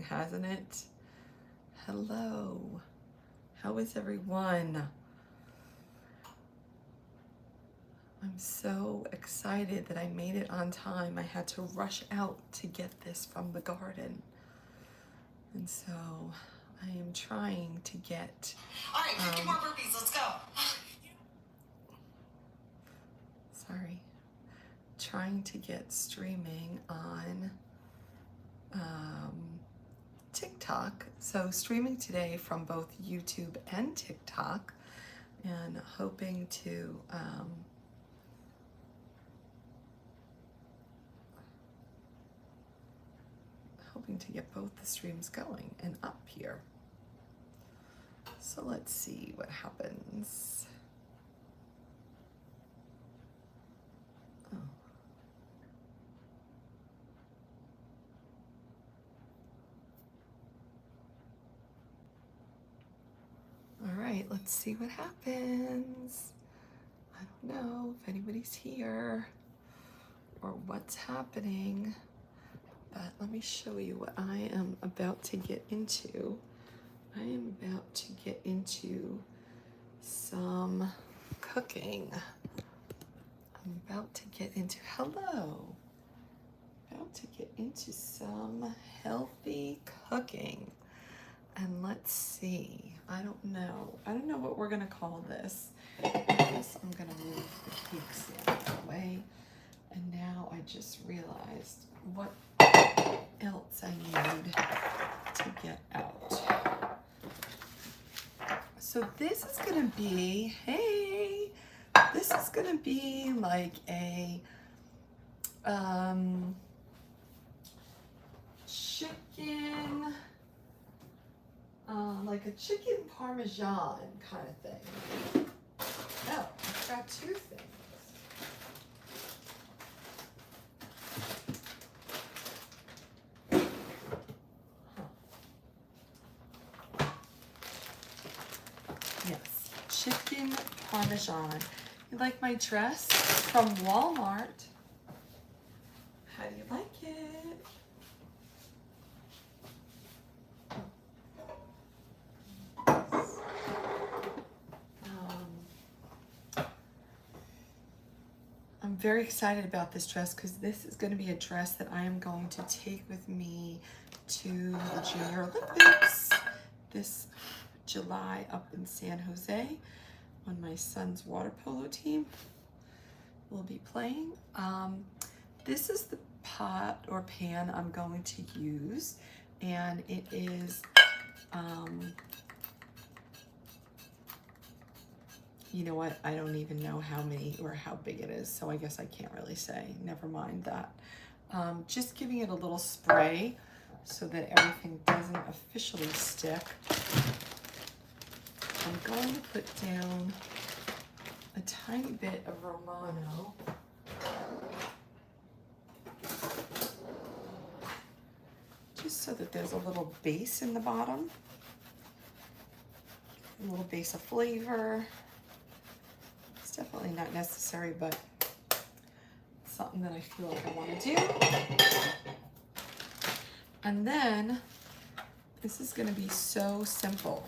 hasn't it? Hello. How is everyone? I'm so excited that I made it on time. I had to rush out to get this from the garden. And so I am trying to get... All right, 50 more burpees, let's go. Sorry. Trying to get streaming on TikTok. So streaming today from both YouTube and TikTok, and hoping to get both the streams going and up here. So let's see what happens. Oh. All right, let's see what happens. I don't know if anybody's here or what's happening, but let me show you what I am about to get into. I am about to get into some cooking. I'm about to get into, about to get into some healthy cooking. And let's see, I don't know what we're gonna call this. I guess I'm gonna move the cake stand out of the way. And now I just realized what else I need to get out. So this is gonna be, hey, this is gonna be like a chicken, like a chicken parmesan kind of thing. Oh, I've got two things. Yes, chicken parmesan. You like my dress from Walmart? How do you like it? I'm very excited about this dress because this is going to be a dress that I am going to take with me to the Junior Olympics this July up in San Jose when my son's water polo team will be playing. This is the pot or pan I'm going to use, and it is you know what, I don't even know how many or how big it is, so I guess I can't really say. Never mind that. Just giving it a little spray so that everything doesn't officially stick. I'm going to put down a tiny bit of Romano. Just so that there's a little base in the bottom. A little base of flavor. It's definitely not necessary, but it's something that I feel like I want to do. And then this is going to be so simple.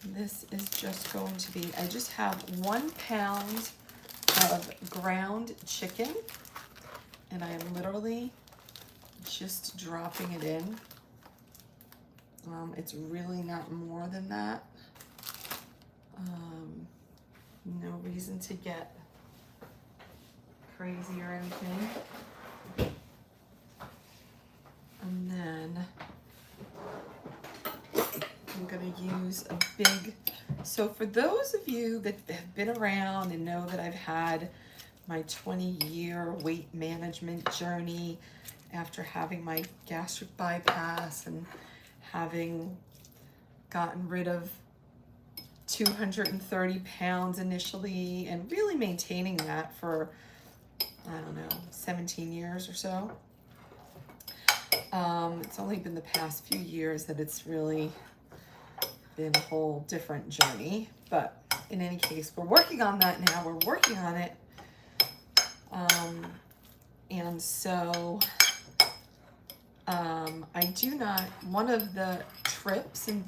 This is just going to be, I just have 1 pound of ground chicken, and I am literally just dropping it in. It's really not more than that. No reason to get crazy or anything. And then I'm going to use a big, so for those of you that have been around and know that I've had my 20-year weight management journey after having my gastric bypass and having gotten rid of 230 pounds initially and really maintaining that for, I don't know, 17 years or so. It's only been the past few years that it's really been a whole different journey, but in any case, we're working on that now. We're working on it. And so I do not, one of the tips and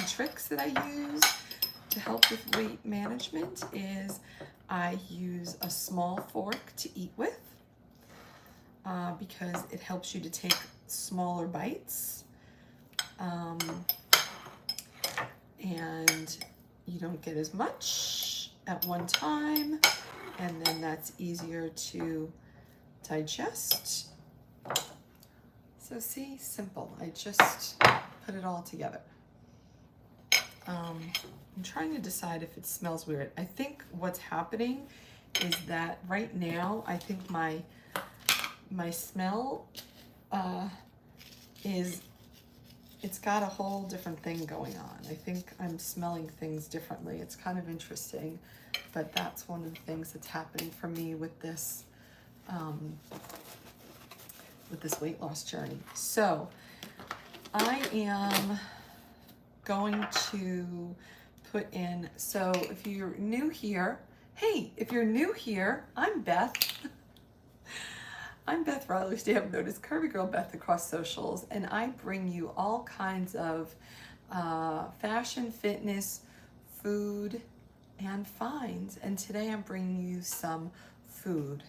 tricks that I use to help with weight management is I use a small fork to eat with because it helps you to take smaller bites. And you don't get as much at one time, and then that's easier to digest. So see, simple. I just put it all together. I'm trying to decide if it smells weird. I think what's happening is that right now, I think my smell it's got a whole different thing going on. I think I'm smelling things differently. It's kind of interesting, but that's one of the things that's happening for me with this weight loss journey. So I am going to put in, so if you're new here, hey, if you're new here, I'm Beth. I'm Beth Rotherham, known as Curvygirlbeth across socials, and I bring you all kinds of fashion, fitness, food, and finds. And today I'm bringing you some food.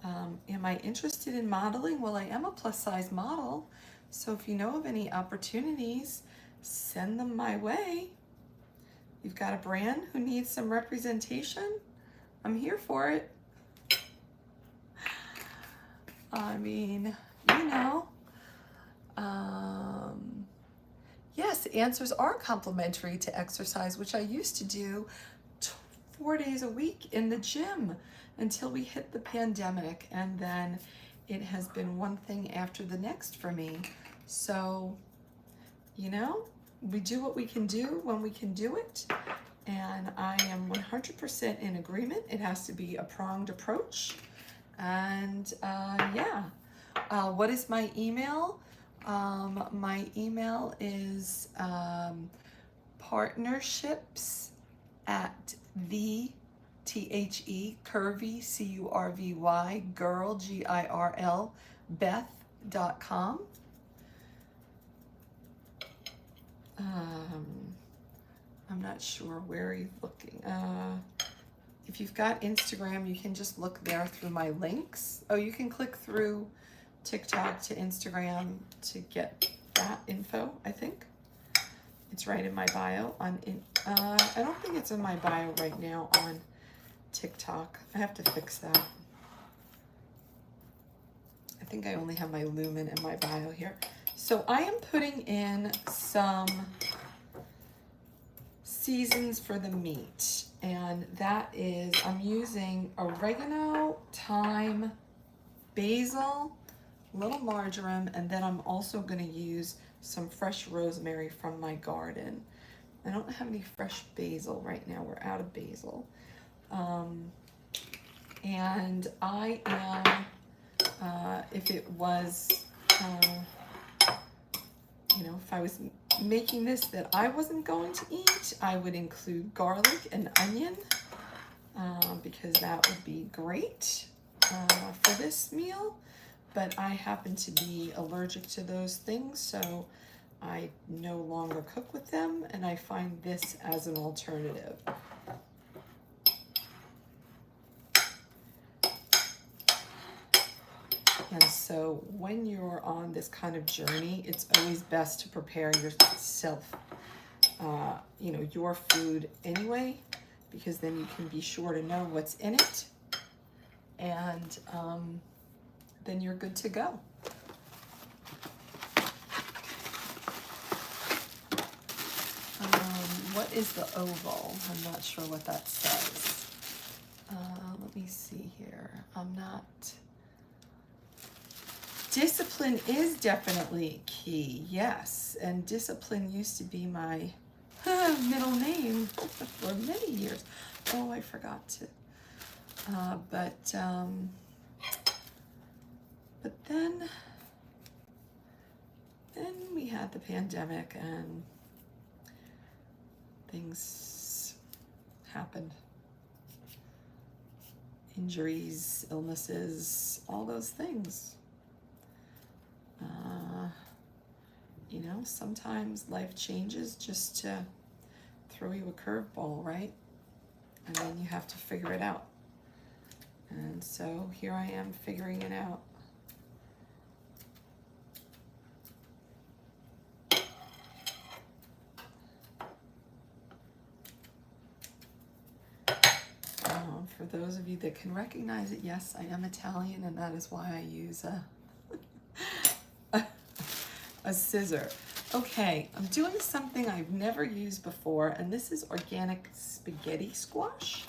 Am I interested in modeling? Well, I am a plus size model, so if you know of any opportunities, send them my way. You've got a brand who needs some representation? I'm here for it. I mean, you know, yes, answers are complimentary to exercise, which I used to do 4 days a week in the gym until we hit the pandemic. And then it has been one thing after the next for me. So, you know, we do what we can do when we can do it. And I am 100% in agreement. It has to be a pronged approach. And yeah, what is my email? My email is partnerships@ curvy, CURVY, girl, GIRL, Beth.com. I'm not sure where you're looking. If you've got Instagram, you can just look there through my links. Oh, you can click through TikTok to Instagram to get that info, I think. It's right in my bio. I don't think it's in my bio right now on TikTok. I have to fix that. I think I only have my Lumen in my bio here. So I am putting in some seasons for the meat, and that is, I'm using oregano, thyme, basil, a little marjoram, and then I'm also going to use some fresh rosemary from my garden. I don't have any fresh basil right now. We're out of basil. And I am, if it was, you know, if I was making this that I wasn't going to eat, I would include garlic and onion because that would be great for this meal. But I happen to be allergic to those things, so I no longer cook with them, and I find this as an alternative. And so when you're on this kind of journey, it's always best to prepare yourself, you know, your food anyway, because then you can be sure to know what's in it, and then you're good to go. What is the oval? I'm not sure what that says. Let me see here. I'm not... Discipline is definitely key, yes. And discipline used to be my middle name for many years. Oh, I forgot to. But then we had the pandemic and things happened. Injuries, illnesses, all those things. You know, sometimes life changes just to throw you a curveball, right? And then you have to figure it out. And so here I am figuring it out. For those of you that can recognize it, yes, I am Italian, and that is why I use a scissor. Okay, I'm doing something I've never used before, and this is organic spaghetti squash.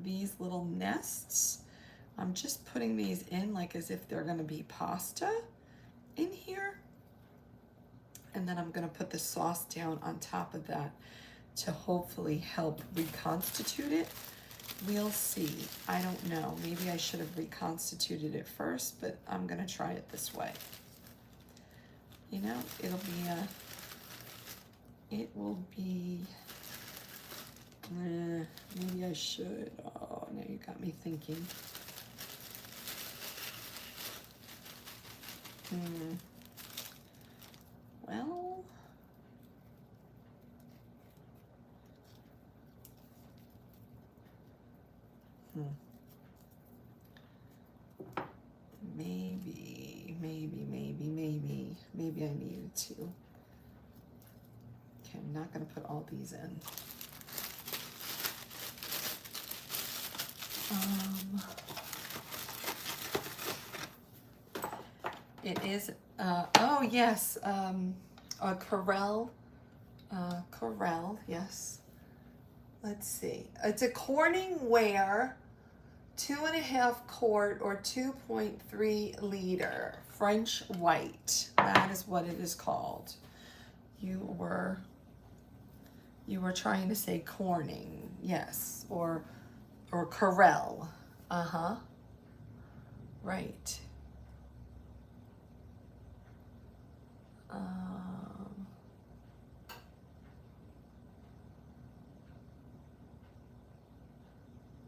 These little nests, I'm just putting these in like as if they're gonna be pasta in here. And then I'm gonna put the sauce down on top of that to hopefully help reconstitute it. We'll see. I don't know. Maybe I should have reconstituted it first, but I'm gonna try it this way. You know, it will be, maybe I should. Oh, now you got me thinking. Well, maybe I needed to. Okay, I'm not gonna put all these in. It is, oh yes, a Corel, yes. Let's see, it's a Corning Ware 2.5 quart or 2.3 liter French white. That is what it is called. You were trying to say Corning, yes, or Corel. Right.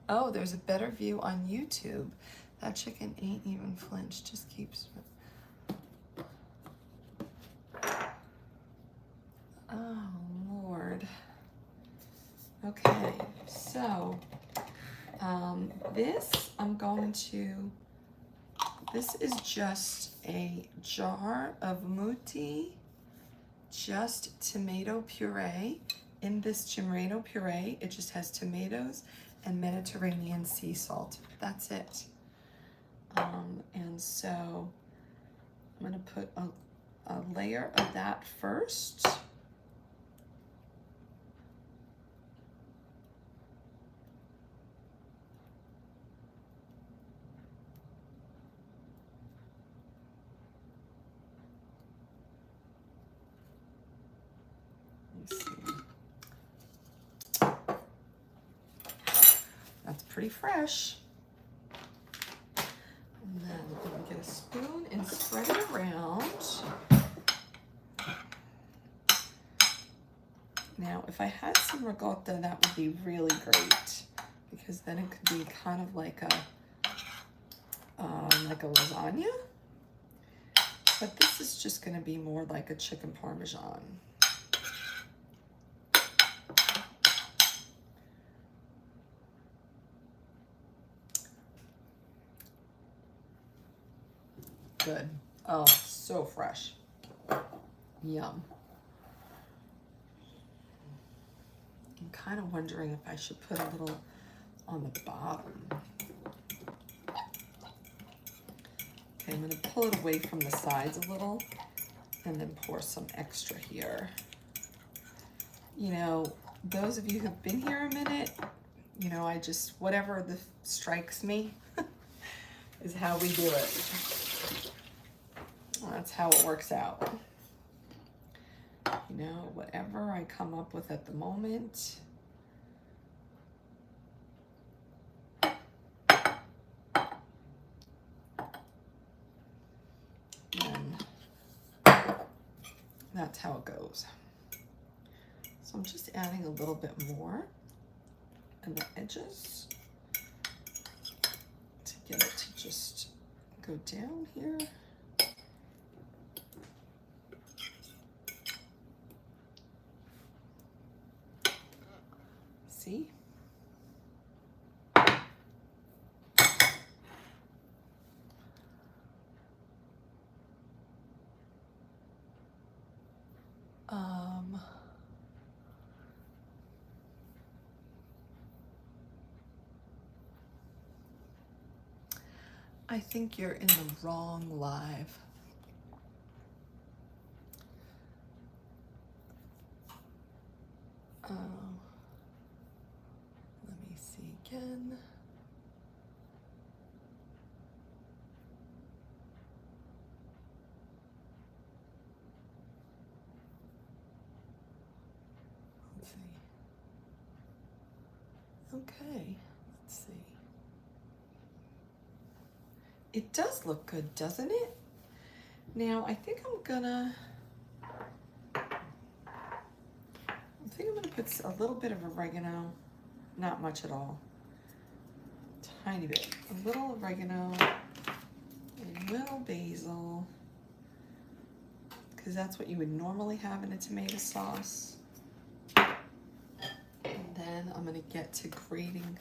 Oh, there's a better view on YouTube. That chicken ain't even flinched, just keeps. Oh, Lord. Okay, so this is just a jar of muti, just tomato puree. In this tomato puree, it just has tomatoes and Mediterranean sea salt. That's it. And so I'm gonna put a layer of that first. Let's see. That's pretty fresh. And then I'm gonna get a spoon and spread it around. Now, if I had some ricotta, that would be really great, because then it could be kind of like a lasagna. But this is just gonna be more like a chicken parmesan. Good. Oh, so fresh. Yum. I'm kind of wondering if I should put a little on the bottom. Okay, I'm gonna pull it away from the sides a little and then pour some extra here. You know, those of you who've been here a minute, you know, I just, whatever strikes me is how we do it. That's how it works out. You know, whatever I come up with at the moment. And that's how it goes. So I'm just adding a little bit more in the edges to get it to just go down here. see. I think you're in the wrong live. Let me see again. Let's see. Okay, let's see. It does look good, doesn't it? Now, I think I'm gonna put a little bit of oregano, not much at all, tiny bit, a little oregano, a little basil, because that's what you would normally have in a tomato sauce. And then I'm gonna get to grating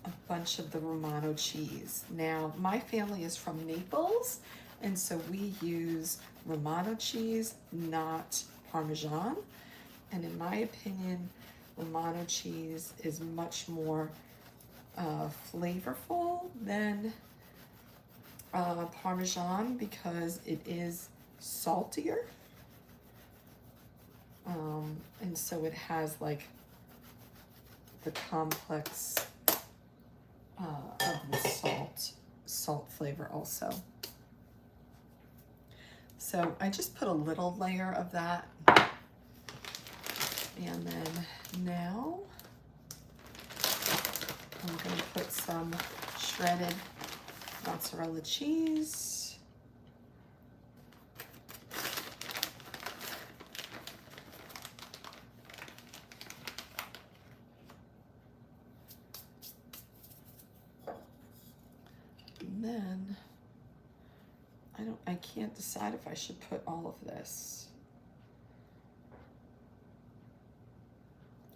a bunch of the Romano cheese. Now, my family is from Naples, and so we use Romano cheese, not Parmesan. And in my opinion, Romano cheese is much more flavorful than Parmesan because it is saltier. And so it has like the complex of the salt flavor also. So I just put a little layer of that. And then now I'm going to put some shredded mozzarella cheese. And then I can't decide if I should put all of this.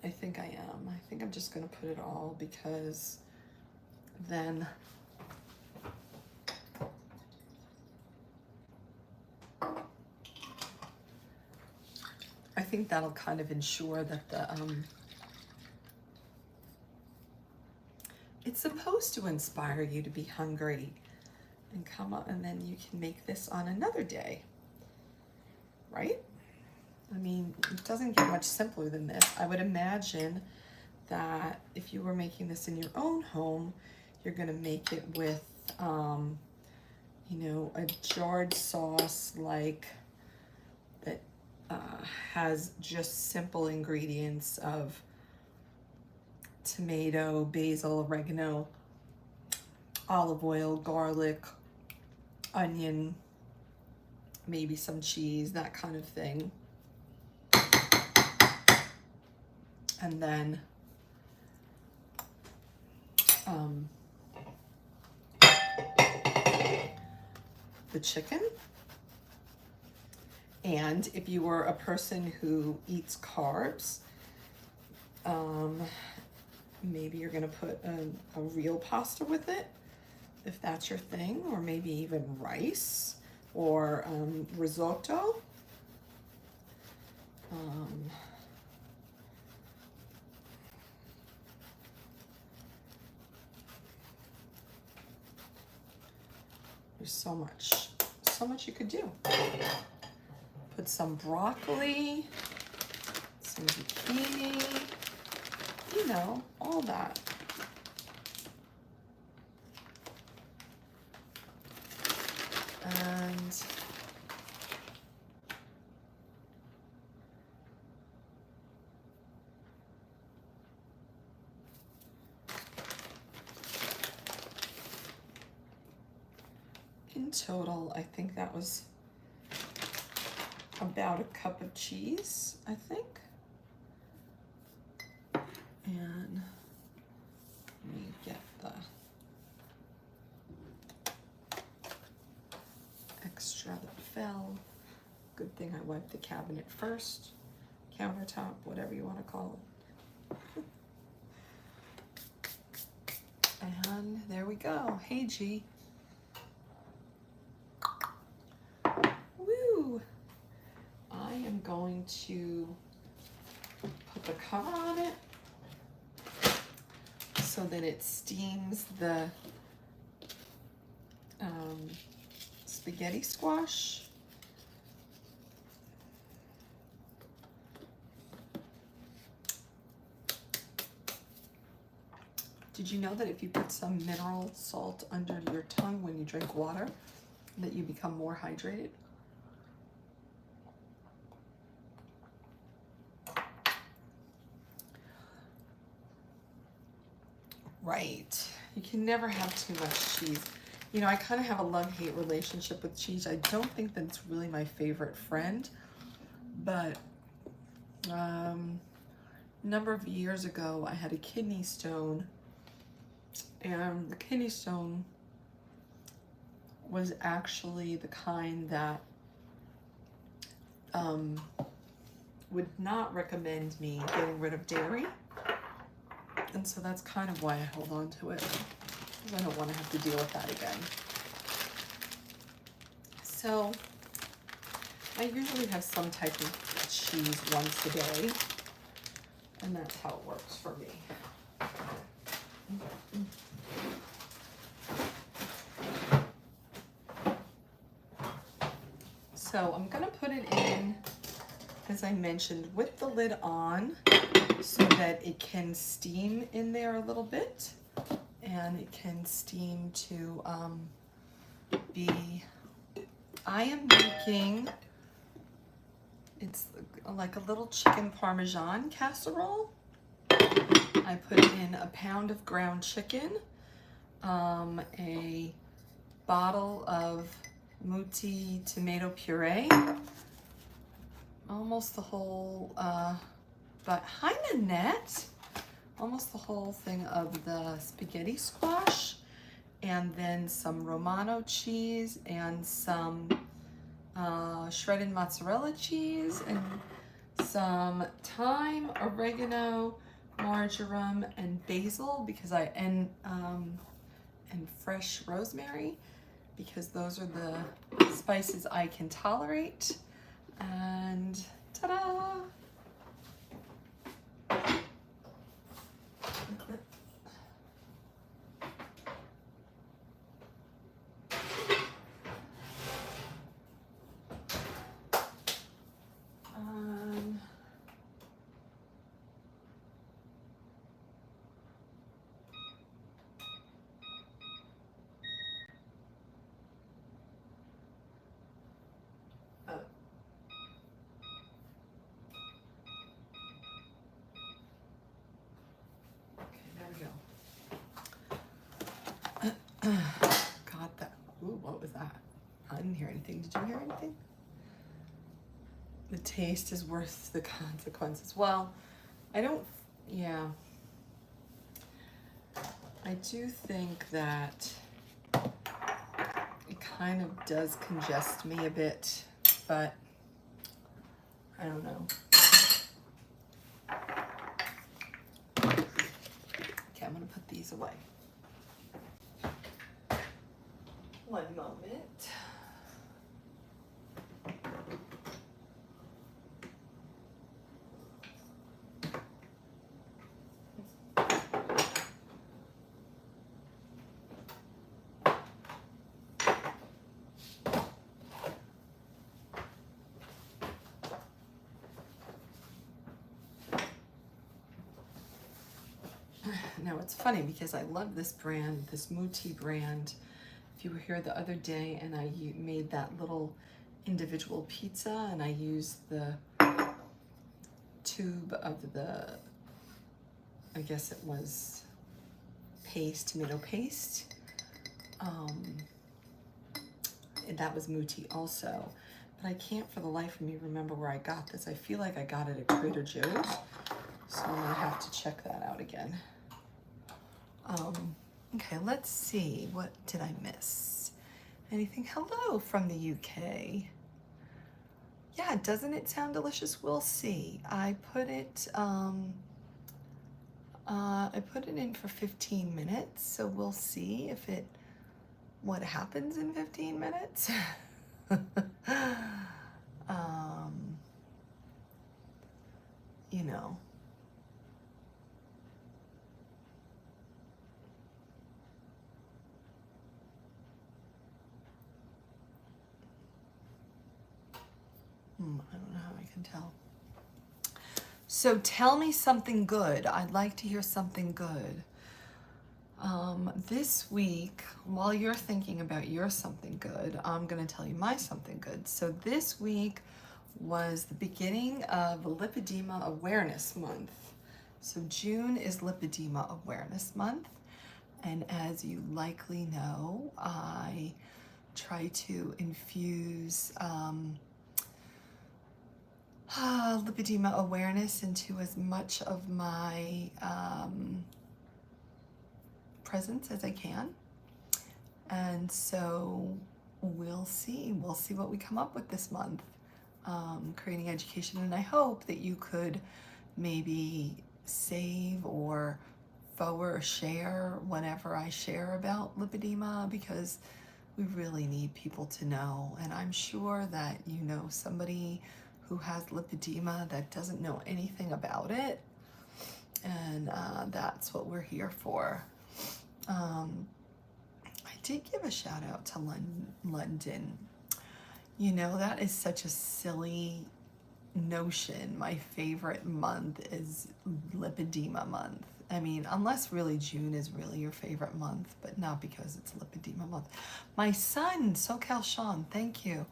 I think I am. I think I'm just going to put it all because then I think that'll kind of ensure that the it's supposed to inspire you to be hungry and come up, and then you can make this on another day, right? I mean, it doesn't get much simpler than this. I would imagine that if you were making this in your own home, you're gonna make it with, you know, a jarred sauce like that has just simple ingredients of tomato, basil, oregano, olive oil, garlic, onion, maybe some cheese, that kind of thing. And then the chicken. And if you were a person who eats carbs, maybe you're gonna put a real pasta with it, if that's your thing, or maybe even rice or risotto. There's so much you could do. Put some broccoli, some zucchini, you know, all that. And in total, I think that was about a cup of cheese, I think. And let me get the extra that fell. Good thing I wiped the cabinet first, countertop, whatever you want to call it. And there we go. Hey, G. Woo! I am going to put the cover on it so that it steams the spaghetti squash. Did you know that if you put some mineral salt under your tongue when you drink water, that you become more hydrated? Right. You can never have too much cheese. You know, I kind of have a love-hate relationship with cheese. I don't think that it's really my favorite friend, but a number of years ago, I had a kidney stone, and the kidney stone was actually the kind that would not recommend me getting rid of dairy. And so that's kind of why I hold on to it, because I don't want to have to deal with that again. So I usually have some type of cheese once a day, and that's how it works for me. So I'm gonna put it in, as I mentioned, with the lid on, so that it can steam in there a little bit, and it can steam to be, I am making, it's like a little chicken parmesan casserole. I put in a pound of ground chicken, a bottle of Muti tomato puree, almost the whole, but hi Nanette, almost the whole thing of the spaghetti squash, and then some Romano cheese and some shredded mozzarella cheese and some thyme, oregano, marjoram, and basil, because and fresh rosemary, because those are the spices I can tolerate. And ta-da! Got that. Ooh, what was that? I didn't hear anything. Did you hear anything? The taste is worth the consequences. Well, I don't, yeah. I do think that it kind of does congest me a bit, but I don't know. Okay, I'm gonna put these away. One moment. Now it's funny because I love this brand, this Muti brand. If you were here the other day and I made that little individual pizza, and I used the tube of the, I guess it was paste, tomato paste. And that was Muti also. But I can't for the life of me remember where I got this. I feel like I got it at Trader Joe's, so I'm gonna have to check that out again. Okay, let's see. What did I miss? Anything? Hello from the UK. Yeah, doesn't it sound delicious? We'll see. I put it, I put it in for 15 minutes, so we'll see if what happens in 15 minutes. um, you know. I don't know how I can tell. So tell me something good. I'd like to hear something good. This week, while you're thinking about your something good, I'm going to tell you my something good. So this week was the beginning of Lipedema Awareness Month. So June is Lipedema Awareness Month. And as you likely know, I try to infuse lipedema awareness into as much of my presence as I can. And so we'll see what we come up with this month, creating education. And I hope that you could maybe save or forward or share whenever I share about lipedema, because we really need people to know. And I'm sure that you know somebody who has lipedema that doesn't know anything about it, and that's what we're here for. I did give a shout out to London. You know, that is such a silly notion. My favorite month is Lipedema month. I mean, unless really June is really your favorite month, but not because it's Lipedema month. My son, SoCal Sean, thank you.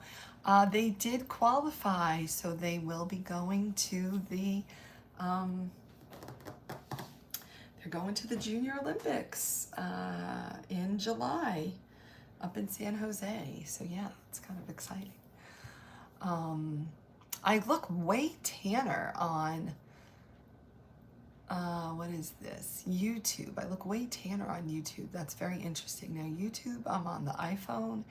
They did qualify, so they will be going to the, they're going to the Junior Olympics in July up in San Jose. So yeah, it's kind of exciting. I look way tanner on, what is this? YouTube. I look way tanner on YouTube. That's very interesting. Now YouTube, I'm on the iPhone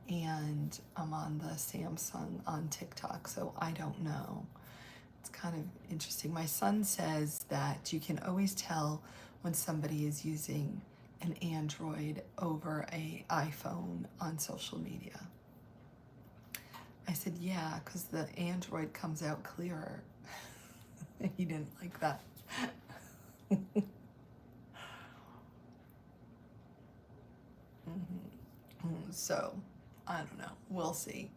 and I'm on the Samsung on TikTok, so I don't know. It's kind of interesting. My son says that you can always tell when somebody is using an Android over an iPhone on social media. I said, yeah, because the Android comes out clearer. He didn't like that. So, I don't know. We'll see.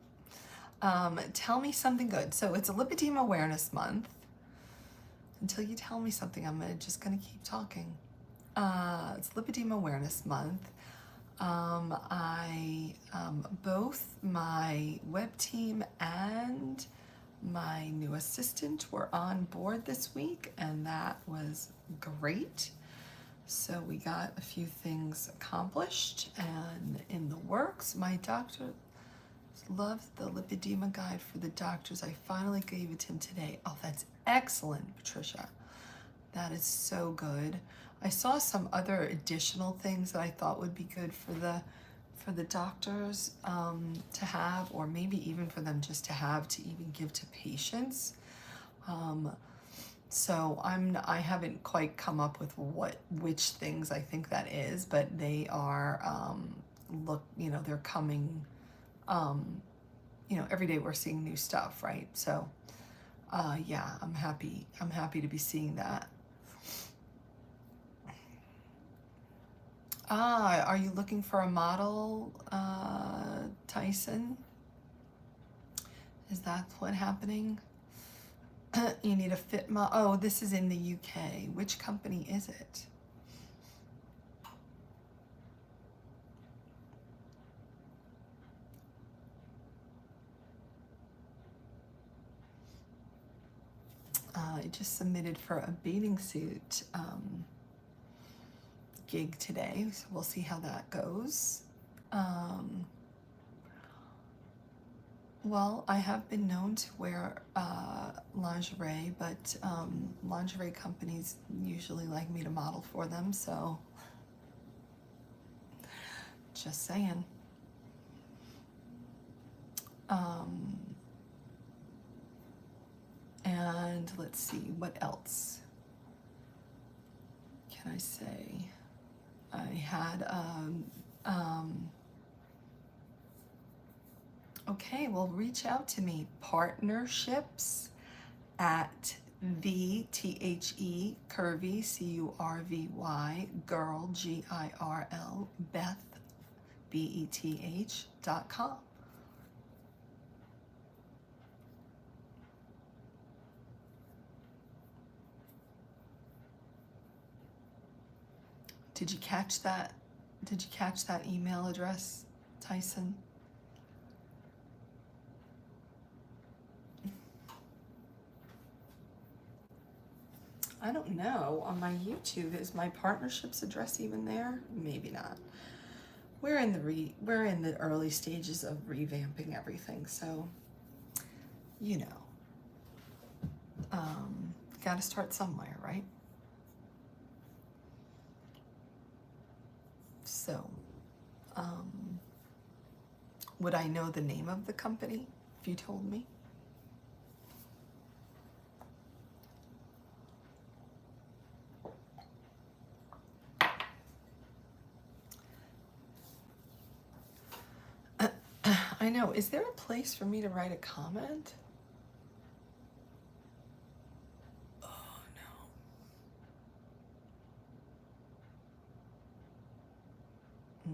Tell me something good. So it's a Lipedema Awareness Month. Until you tell me something, I'm just gonna keep talking. It's Lipedema Awareness Month. Both my web team and my new assistant were on board this week, and that was great. So we got a few things accomplished and in the works. My doctor loves the lipedema guide for the doctors. I finally gave it to him today. Oh, that's excellent, Patricia. That is so good. I saw some other additional things that I thought would be good for the doctors to have, or maybe even for them just to have to even give to patients. So I haven't quite come up with which things I think that is, but they are they're coming. Every day we're seeing new stuff, right? So yeah, I'm happy to be seeing that. Are you looking for a model, Tyson? Is that what's happening? You need a fit model. Oh, this is in the UK. Which company is it? I just submitted for a bathing suit gig today, so we'll see how that goes. Well, I have been known to wear lingerie, but lingerie companies usually like me to model for them, so just saying. And let's see, what else? can I say? I had, okay, well, reach out to me. Partnerships at the THE Curvy CURVY girl GIRL Beth BETH.com. Did you catch that? Did you catch that email address, Tyson? I don't know. On my YouTube, is my partnerships address even there? Maybe not. We're in the early stages of revamping everything, so you know, got to start somewhere, right? So, would I know the name of the company if you told me? I know. Is there a place for me to write a comment? Oh no.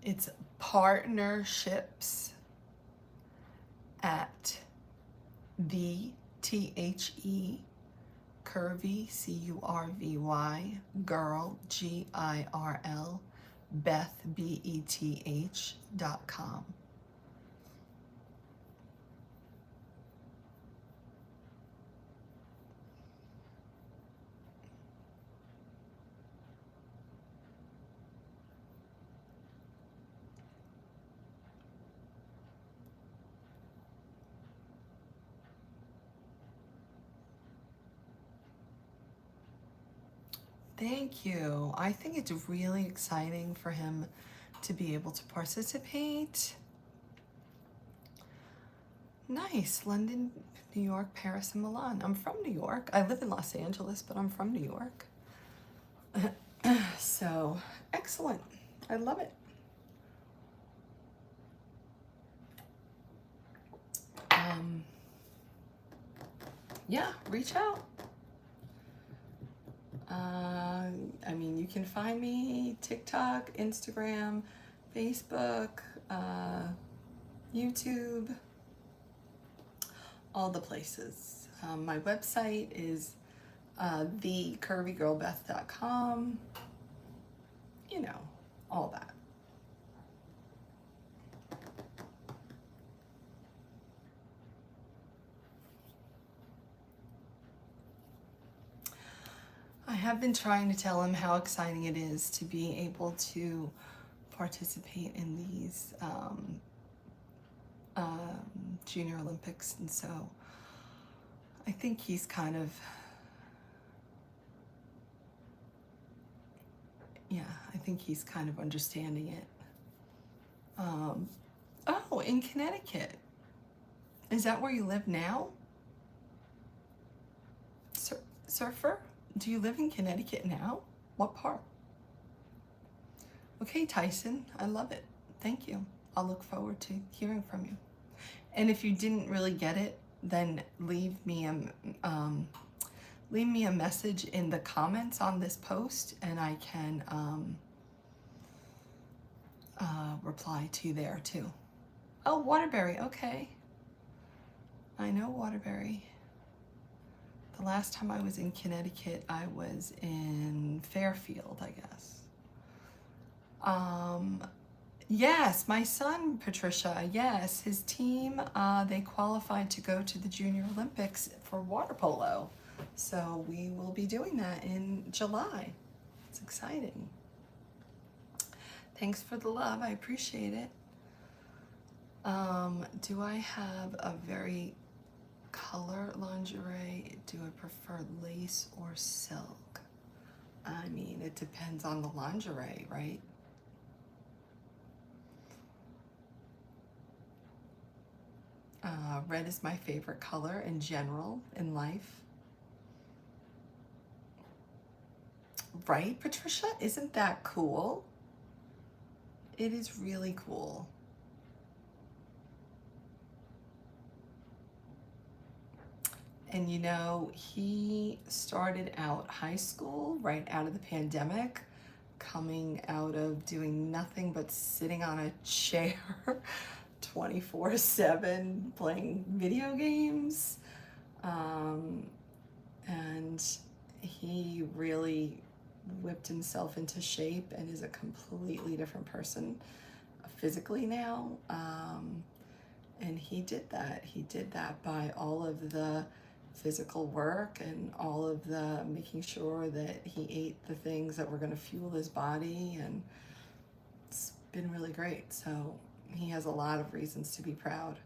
It's partnerships at the THE Curvy CURVY girl GIRL Beth BETH.com. Thank you. I think it's really exciting for him to be able to participate. Nice. London, New York, Paris, and Milan. I'm from New York. I live in Los Angeles, but I'm from New York. So, excellent. I love it. Yeah, reach out. I mean, you can find me TikTok, Instagram, Facebook, YouTube, all the places. My website is thecurvygirlbeth.com. You know, all that. I have been trying to tell him how exciting it is to be able to participate in these Junior Olympics, and so I think he's kind of, I think he's kind of understanding it. Oh, in Connecticut. Is that where you live now? Surfer? Do you live in Connecticut now? What part? Okay, Tyson, I love it. Thank you. I'll look forward to hearing from you. And if you didn't really get it, then leave me a message in the comments on this post, and I can reply to you there too. Oh, Waterbury, okay. I know Waterbury. The last time I was in Connecticut, I was in Fairfield, I guess. Yes, my son, Patricia, yes, his team, they qualified to go to the Junior Olympics for water polo. So we will be doing that in July. It's exciting. Thanks for the love, I appreciate it. Do I have a very color lingerie? Do I prefer lace or silk? I mean, it depends on the lingerie, right? Red is my favorite color in general in life. Right, Patricia? Isn't that cool? It is really cool. And you know, he started out high school right out of the pandemic, coming out of doing nothing but sitting on a chair 24/7 playing video games. And he really whipped himself into shape and is a completely different person physically now. And he did that. He did that by all of the physical work and all of the making sure that he ate the things that were going to fuel his body. And it's been really great. So he has a lot of reasons to be proud.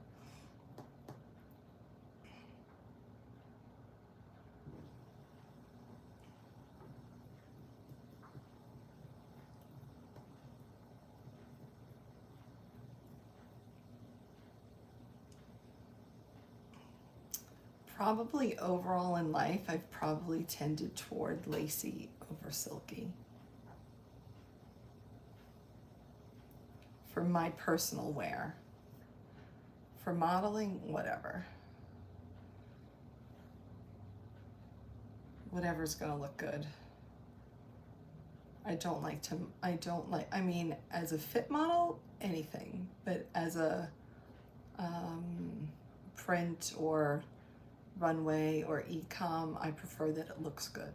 Probably overall in life, I've probably tended toward lacy over silky. For my personal wear. For modeling, whatever. Whatever's gonna look good. I mean, as a fit model, anything, but as a print or runway or e-com, I prefer that it looks good.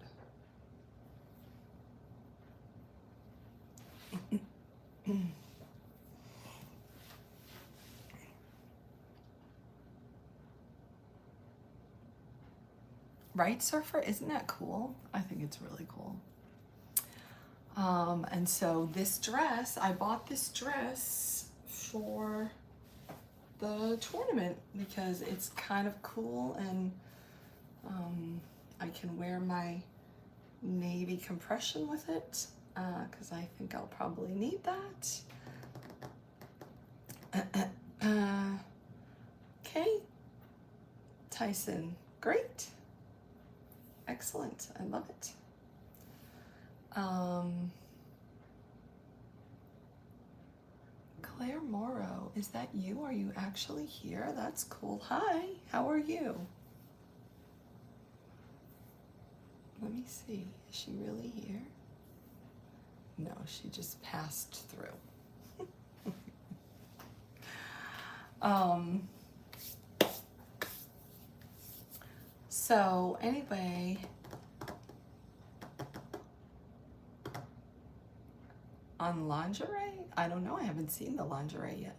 Right, Surfer? Isn't that cool? I think it's really cool. And so this dress, I bought this dress for the tournament because it's kind of cool, and I can wear my navy compression with it because I think I'll probably need that. Okay, Tyson, great. Excellent, I love it. Claire Morrow, is that you? Are you actually here? That's cool. Hi, how are you? Let me see, is she really here? No, she just passed through. So anyway, on lingerie? I don't know, I haven't seen the lingerie yet.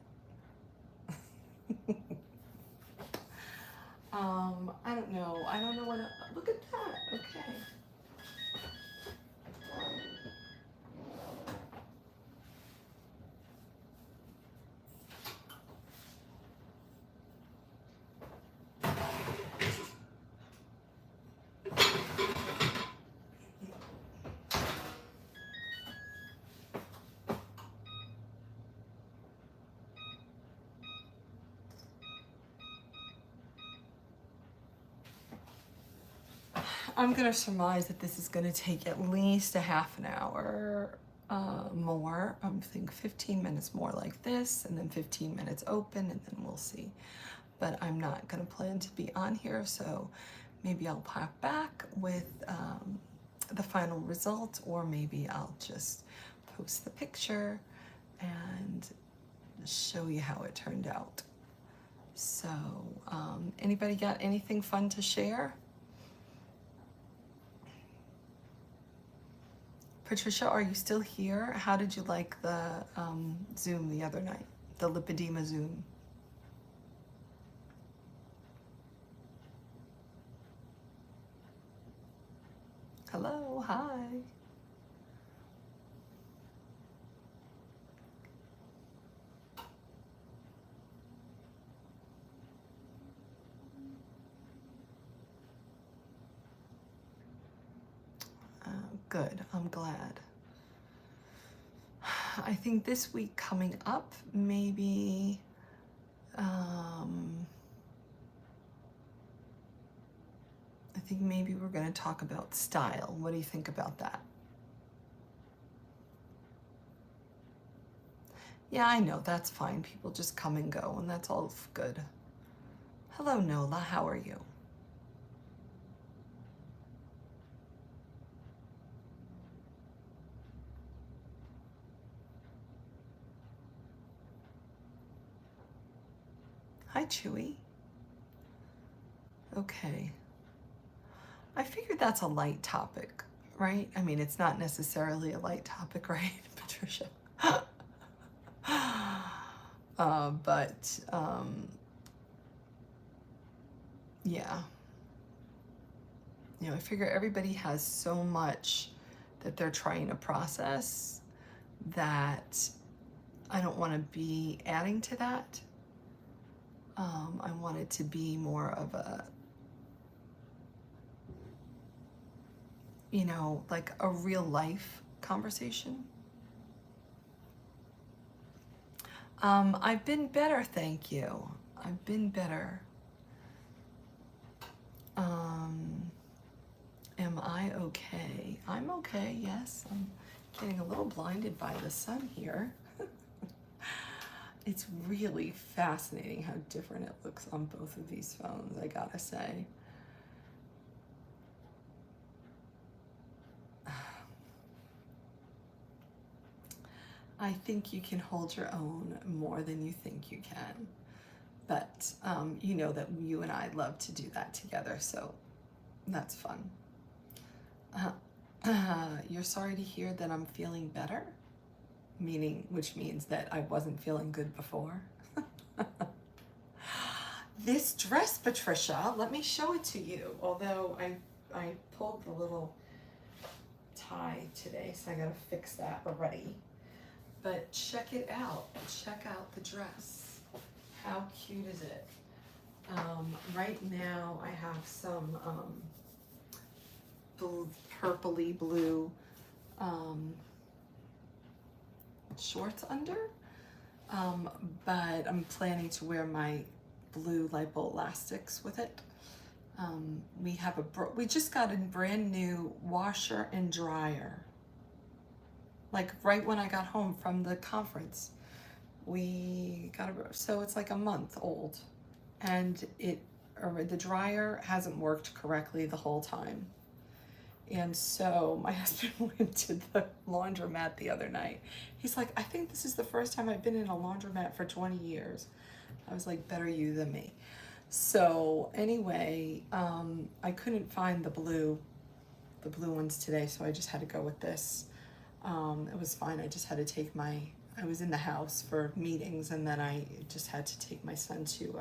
I don't know what, look at that, okay. I'm gonna surmise that this is gonna take at least a half an hour more. I'm thinking 15 minutes more like this, and then 15 minutes open, and then we'll see. But I'm not gonna plan to be on here, so maybe I'll pop back with the final result, or maybe I'll just post the picture and show you how it turned out. So, anybody got anything fun to share? Patricia, are you still here? How did you like the Zoom the other night? The Lipedema Zoom? Hello, hi. Good, I'm glad. I think this week coming up, maybe I think maybe we're going to talk about style. What do you think about that? Yeah, I know, that's fine. People just come and go, and that's all good. Hello, Nola, how are you? Hi, Chewy. Okay. I figured that's a light topic, right? I mean, it's not necessarily a light topic, right, Patricia? But yeah. You know, I figure everybody has so much that they're trying to process that I don't want to be adding to that. I want it to be more of a, you know, like a real life conversation. I've been better, thank you. I've been better. Am I okay? I'm okay, yes. I'm getting a little blinded by the sun here. It's really fascinating how different it looks on both of these phones, I gotta say. I think you can hold your own more than you think you can. But you know that you and I love to do that together, so that's fun. You're sorry to hear that I'm feeling better? Which means that I wasn't feeling good before. This dress, Patricia, let me show it to you. Although I pulled the little tie today, so I gotta fix that already. But check it out. Check out the dress. How cute is it? Right now I have some purpley blue shorts under, but I'm planning to wear my blue lipo elastics with it. We just got a brand new washer and dryer. Like right when I got home from the conference, so it's like a month old, and the dryer hasn't worked correctly the whole time. And so my husband went to the laundromat the other night. He's like, I think this is the first time I've been in a laundromat for 20 years. I was like, better you than me. So anyway, I couldn't find the blue ones today, so I just had to go with this. It was fine. I just had to I was in the house for meetings, and then I just had to take my son to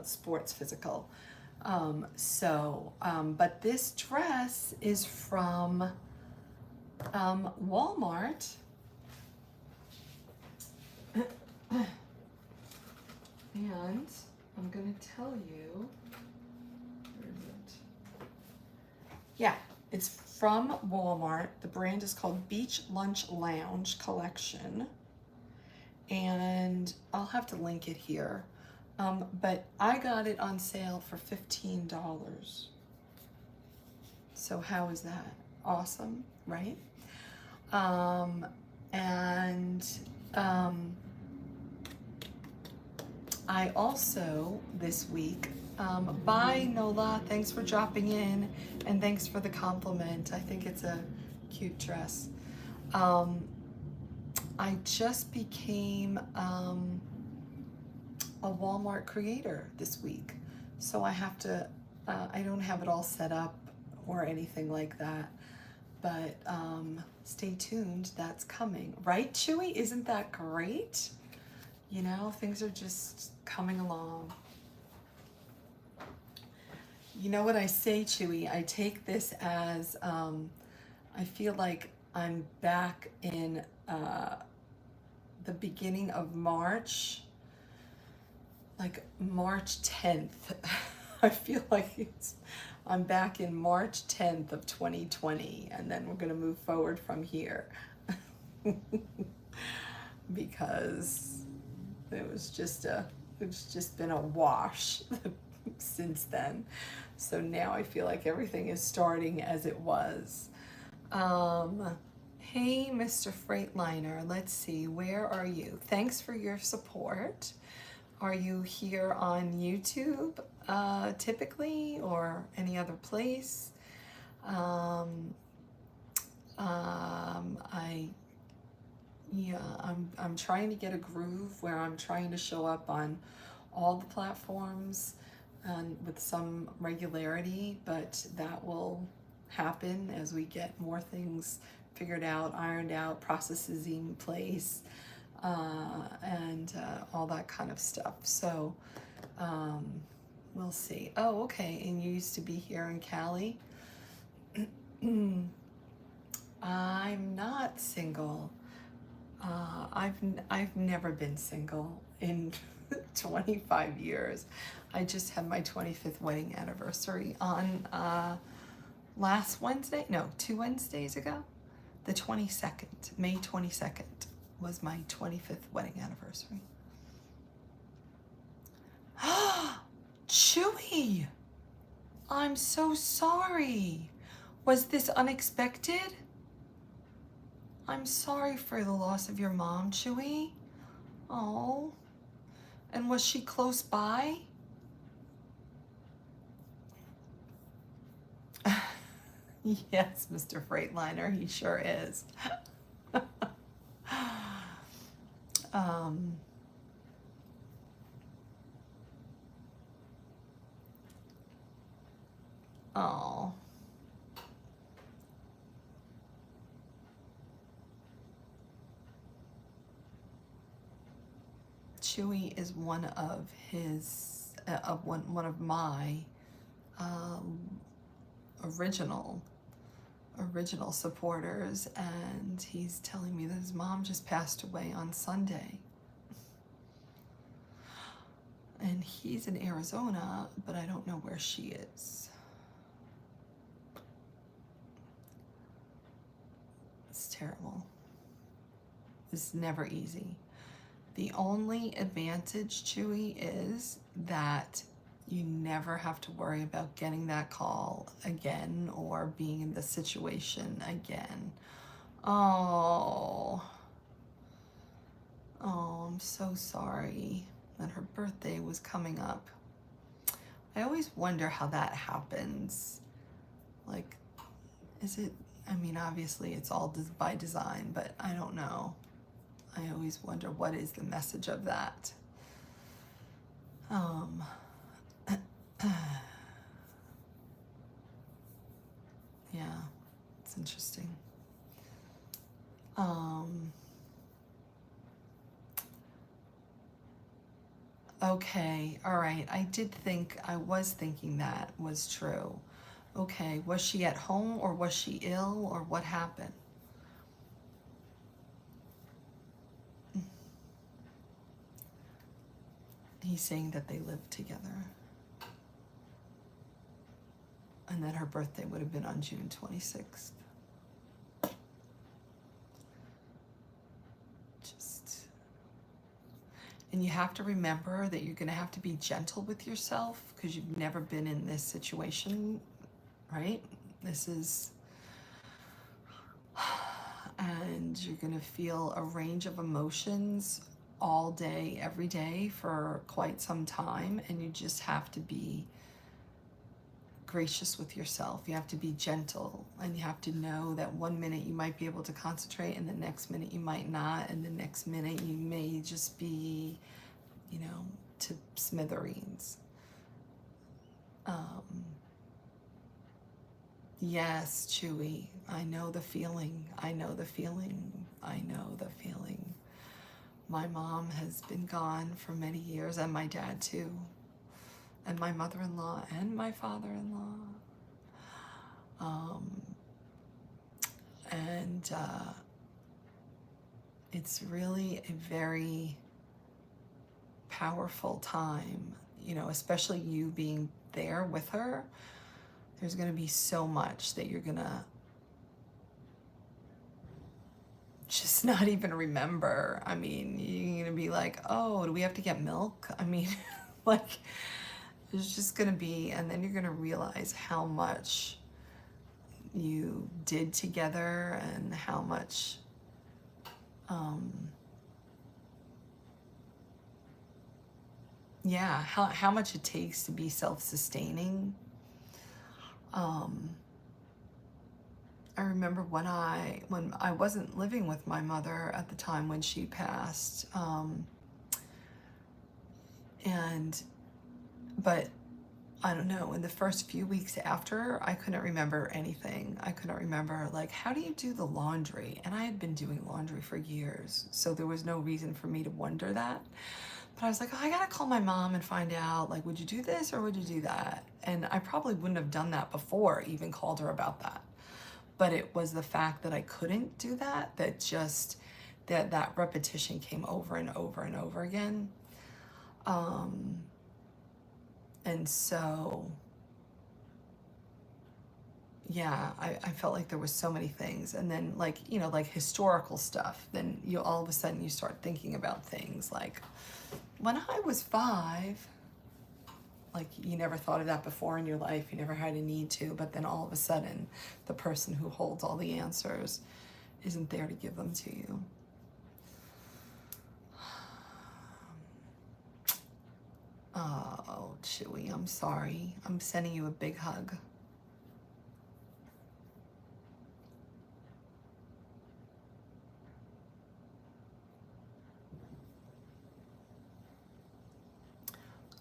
sports physical. But this dress is from Walmart. And I'm gonna tell you, where is it? Yeah, it's from Walmart. The brand is called Beach Lunch Lounge Collection. And I'll have to link it here. But I got it on sale for $15. So how is that? Awesome, right? I also, this week, bye Nola, thanks for dropping in, and thanks for the compliment. I think it's a cute dress. I just became a Walmart creator this week, so I have to, I don't have it all set up or anything like that, but stay tuned, that's coming. Right, Chewy? Isn't that great? You know, things are just coming along. You know what I say, Chewy? I take this as, I feel like I'm back in the beginning of March, like March 10th. I feel like I'm back in March 10th of 2020, and then we're gonna move forward from here. Because it's just been a wash since then. So now I feel like everything is starting as it was. Hey, Mr. Freightliner, let's see, where are you? Thanks for your support. Are you here on YouTube typically, or any other place? I Yeah, I'm trying to get a groove where I'm trying to show up on all the platforms and with some regularity, but that will happen as we get more things figured out, ironed out, processes in place, and all that kind of stuff. So we'll see. Oh, okay. And you used to be here in Cali. I'm not single. I've never been single in 25 years. I just had my 25th wedding anniversary on last Wednesday. No, 2 Wednesdays ago. The 22nd, May 22nd was my 25th wedding anniversary. Chewy! I'm so sorry. Was this unexpected? I'm sorry for the loss of your mom, Chewy. Oh. And was she close by? Yes, Mr. Freightliner, he sure is. Oh. Chewy is one of his, one of my original supporters, and he's telling me that his mom just passed away on Sunday. And he's in Arizona, but I don't know where she is. It's terrible. It's never easy. The only advantage, Chewy, is that you never have to worry about getting that call again or being in the situation again. Oh, I'm so sorry that her birthday was coming up. I always wonder how that happens. Like, is it, I mean, obviously it's all by design, but I don't know. I always wonder, what is the message of that? Yeah, it's interesting. Okay, all right. I was thinking that was true. Okay, was she at home, or was she ill, or what happened? He's saying that they lived together, and that her birthday would have been on June 26th. And you have to remember that you're going to have to be gentle with yourself, because you've never been in this situation, right? And you're going to feel a range of emotions all day, every day for quite some time, and you just have to be gracious with yourself. You have to be gentle, and you have to know that 1 minute you might be able to concentrate, and the next minute you might not, and the next minute you may just be, to smithereens. Yes, Chewy, I know the feeling. My mom has been gone for many years, and my dad too, and my mother-in-law, and my father-in-law. And it's really a very powerful time, especially you being there with her. There's going to be so much that you're going to just not even remember. I mean, you're going to be like, oh, do we have to get milk? I mean, like, there's just going to be, and then you're going to realize how much, you did together and how much yeah, how much it takes to be self-sustaining. I remember when I wasn't living with my mother at the time when she passed, but I don't know, in the first few weeks after, I couldn't remember anything. I couldn't remember, like, how do you do the laundry? And I had been doing laundry for years, so there was no reason for me to wonder that. But I was like, oh, I gotta call my mom and find out, like, would you do this or would you do that? And I probably wouldn't have done that before, even called her about that. But it was the fact that I couldn't do that, that just, that repetition came over and over and over again. And so, yeah, I felt like there was so many things. And then, like, you know, like historical stuff, then you all of a sudden you start thinking about things like, when I was 5, like, you never thought of that before in your life, you never had a need to, but then all of a sudden the person who holds all the answers isn't there to give them to you. Oh, Chewy, I'm sorry. I'm sending you a big hug.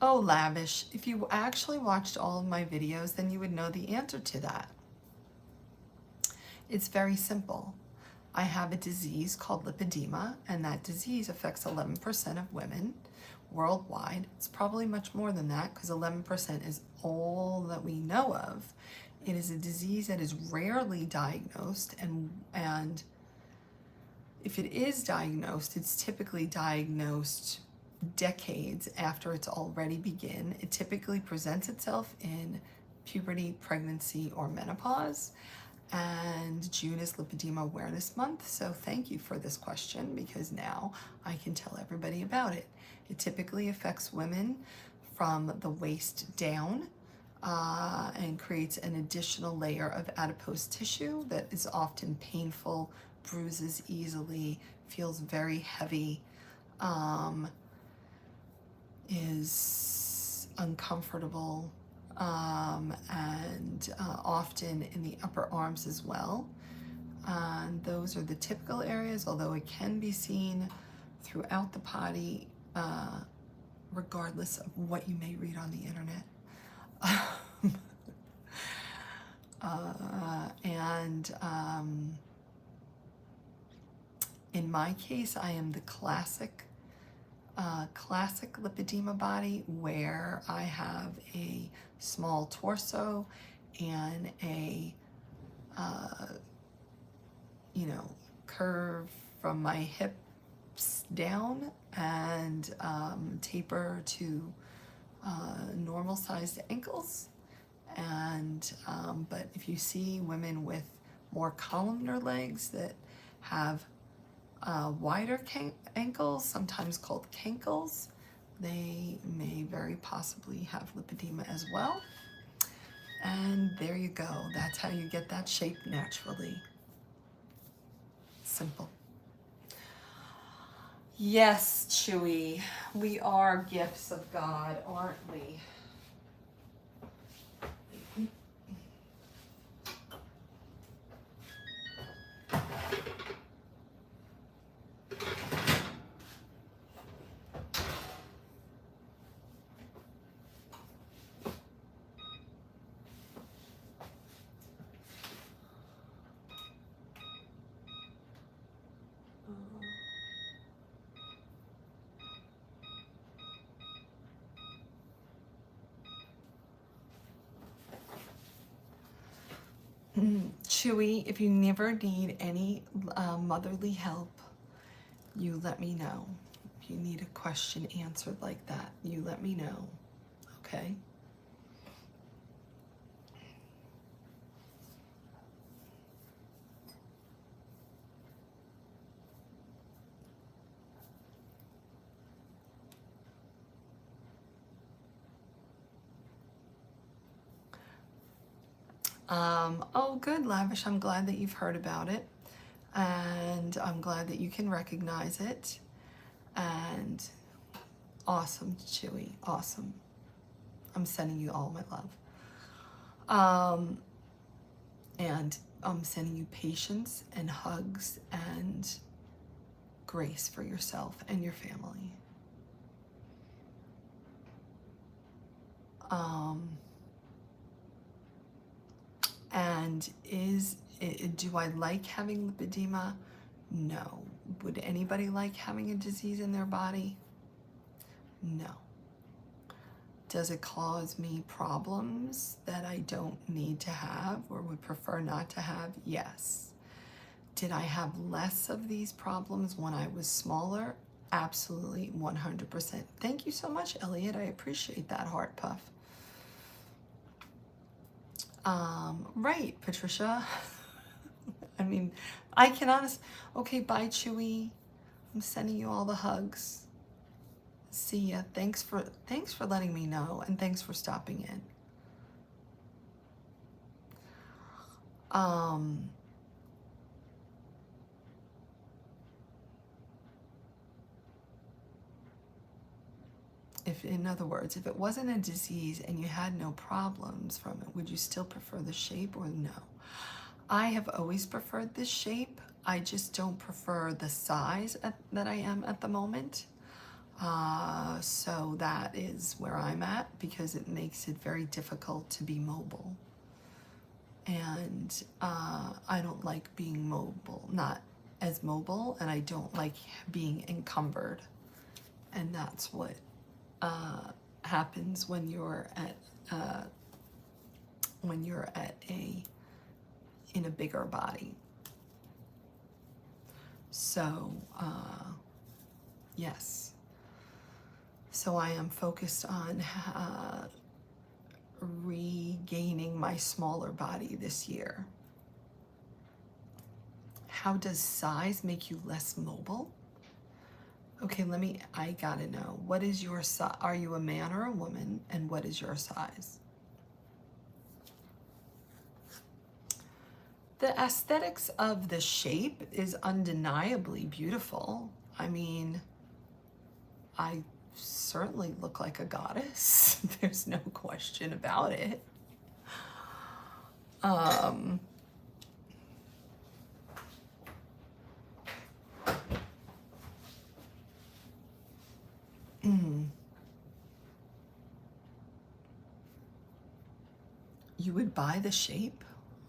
Oh, Lavish, if you actually watched all of my videos, then you would know the answer to that. It's very simple. I have a disease called lipedema, and that disease affects 11% of women worldwide. It's probably much more than that because 11% is all that we know of. It is a disease that is rarely diagnosed, and if it is diagnosed, it's typically diagnosed decades after it's already begun. It typically presents itself in puberty, pregnancy, or menopause. And June is Lipedema Awareness Month, so thank you for this question because now I can tell everybody about it. It typically affects women from the waist down and creates an additional layer of adipose tissue that is often painful, bruises easily, feels very heavy, is uncomfortable, and often in the upper arms as well. And those are the typical areas, although it can be seen throughout the body, regardless of what you may read on the internet. In my case, I am the classic lipedema body where I have a small torso and a curve from my hips down and taper to normal sized ankles. And but if you see women with more columnar legs that have wider ankles, sometimes called cankles, they may very possibly have lipedema as well. And there you go. That's how you get that shape naturally. Simple. Yes, Chewy, we are gifts of God, aren't we? Chewy, if you never need any motherly help, you let me know. If you need a question answered like that, you let me know, okay? Oh, good, Lavish. I'm glad that you've heard about it. And I'm glad that you can recognize it. And awesome, Chewy. Awesome. I'm sending you all my love. And I'm sending you patience and hugs and grace for yourself and your family. And do I like having lipedema? No. Would anybody like having a disease in their body? No. Does it cause me problems that I don't need to have or would prefer not to have? Yes. Did I have less of these problems when I was smaller? Absolutely, 100%. Thank you so much, Elliot. I appreciate that heart puff. Right, Patricia. I mean, I can honestly. Okay, bye, Chewy. I'm sending you all the hugs. See ya. Thanks for letting me know, and thanks for stopping in. In other words, if it wasn't a disease and you had no problems from it, would you still prefer the shape or no? I have always preferred this shape. I just don't prefer the size that I am at the moment. So that is where I'm at because it makes it very difficult to be mobile. And I don't like being mobile, not as mobile, and I don't like being encumbered. And that's what happens when you're at in a bigger body. So yes. So I am focused on regaining my smaller body this year. How does size make you less mobile? Okay, I gotta know. What is your size? Are you a man or a woman? And what is your size? The aesthetics of the shape is undeniably beautiful. I mean, I certainly look like a goddess. There's no question about it. You would buy the shape?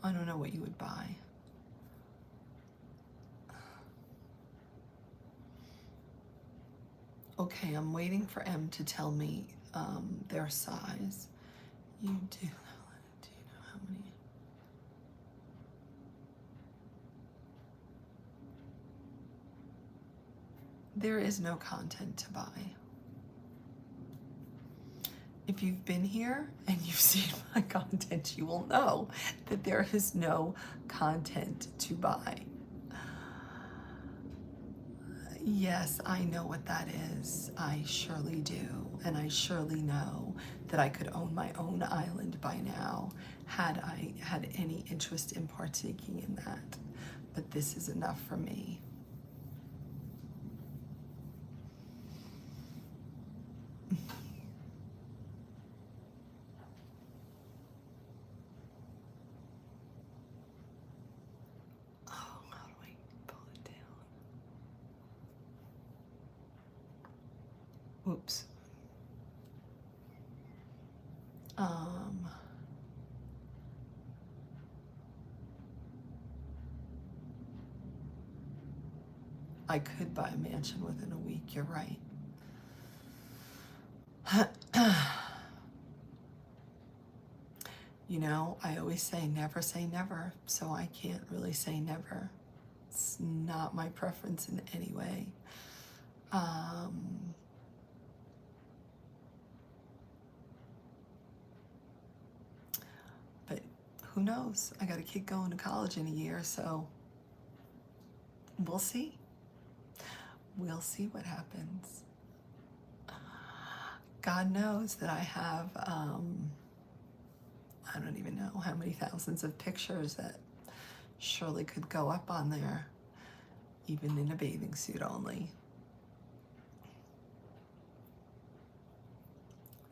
I don't know what you would buy. Okay, I'm waiting for M to tell me their size. You do. Do you know how many? There is no content to buy. If you've been here and you've seen my content, you will know that there is no content to buy. Yes, I know what that is. I surely do. And I surely know that I could own my own island by now had I had any interest in partaking in that. But this is enough for me. Oh, how do I pull it down? Oops. I could buy a mansion within a week, you're right. You know, I always say never, so I can't really say never. It's not my preference in any way. But who knows? I got a kid going to college in a year, so we'll see. We'll see what happens. God knows that I have I don't even know how many thousands of pictures that surely could go up on there, even in a bathing suit only.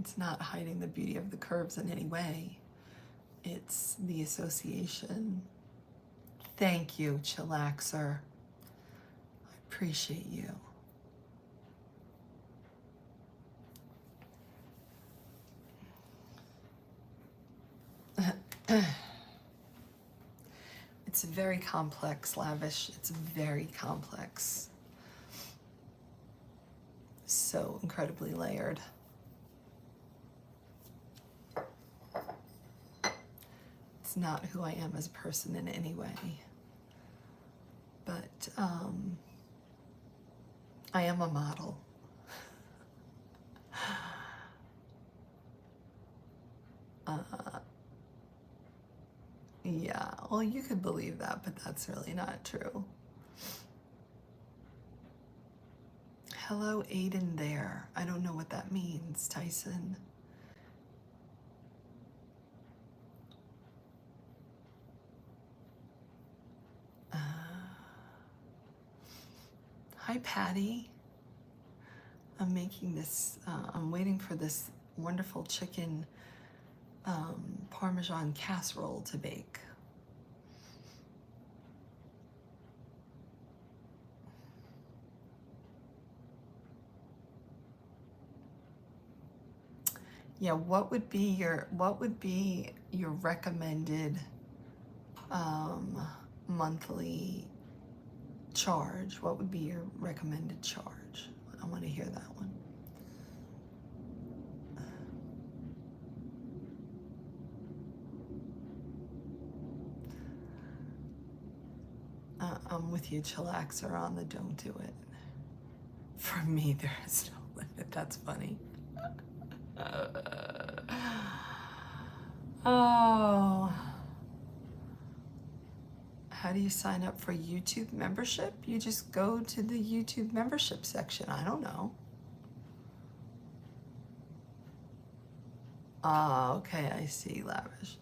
It's not hiding the beauty of the curves in any way. It's the association. Thank you, Chillaxer. I appreciate you. It's very complex, Lavish. It's very complex. So incredibly layered. It's not who I am as a person in any way. But I am a model. Yeah, well, you could believe that, but that's really not true. Hello, Aiden there. I don't know what that means, Tyson. Hi, Patty. I'm making this, I'm waiting for this wonderful chicken Parmesan casserole to bake. Yeah, what would be your recommended monthly charge? What would be your recommended charge? I want to hear that one. I'm with you, Chillaxer, on the don't do it. For me, there is no limit. That's funny. Oh. How do you sign up for YouTube membership? You just go to the YouTube membership section. I don't know. Ah, okay, I see, Lavish.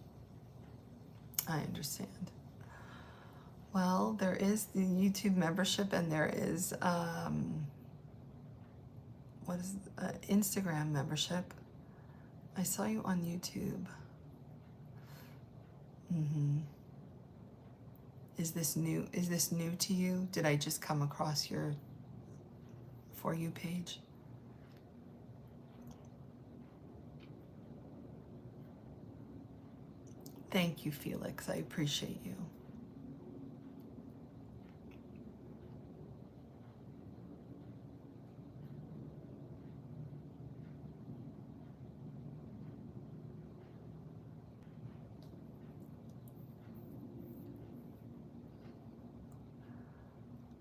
I understand. Well, there is the YouTube membership, and there is what is Instagram membership. I saw you on YouTube. Is this new to you? Did I just come across your For You page? Thank you, Felix. I appreciate you.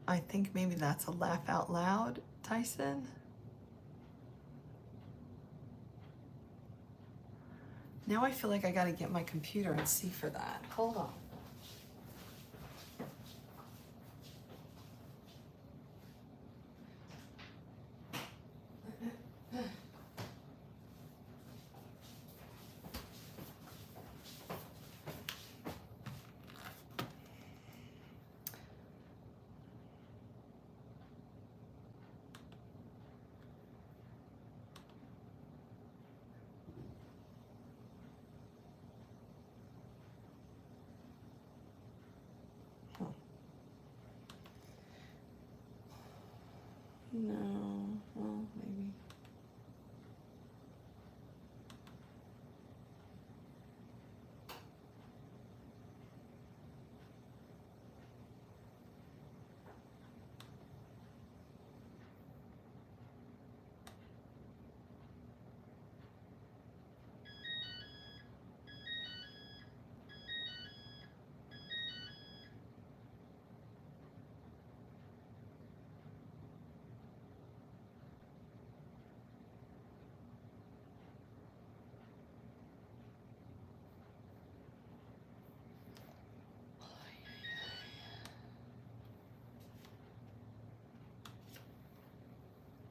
I think maybe that's a laugh out loud, Tyson. Now I feel like I gotta get my computer and see for that. Hold on. No, well, maybe.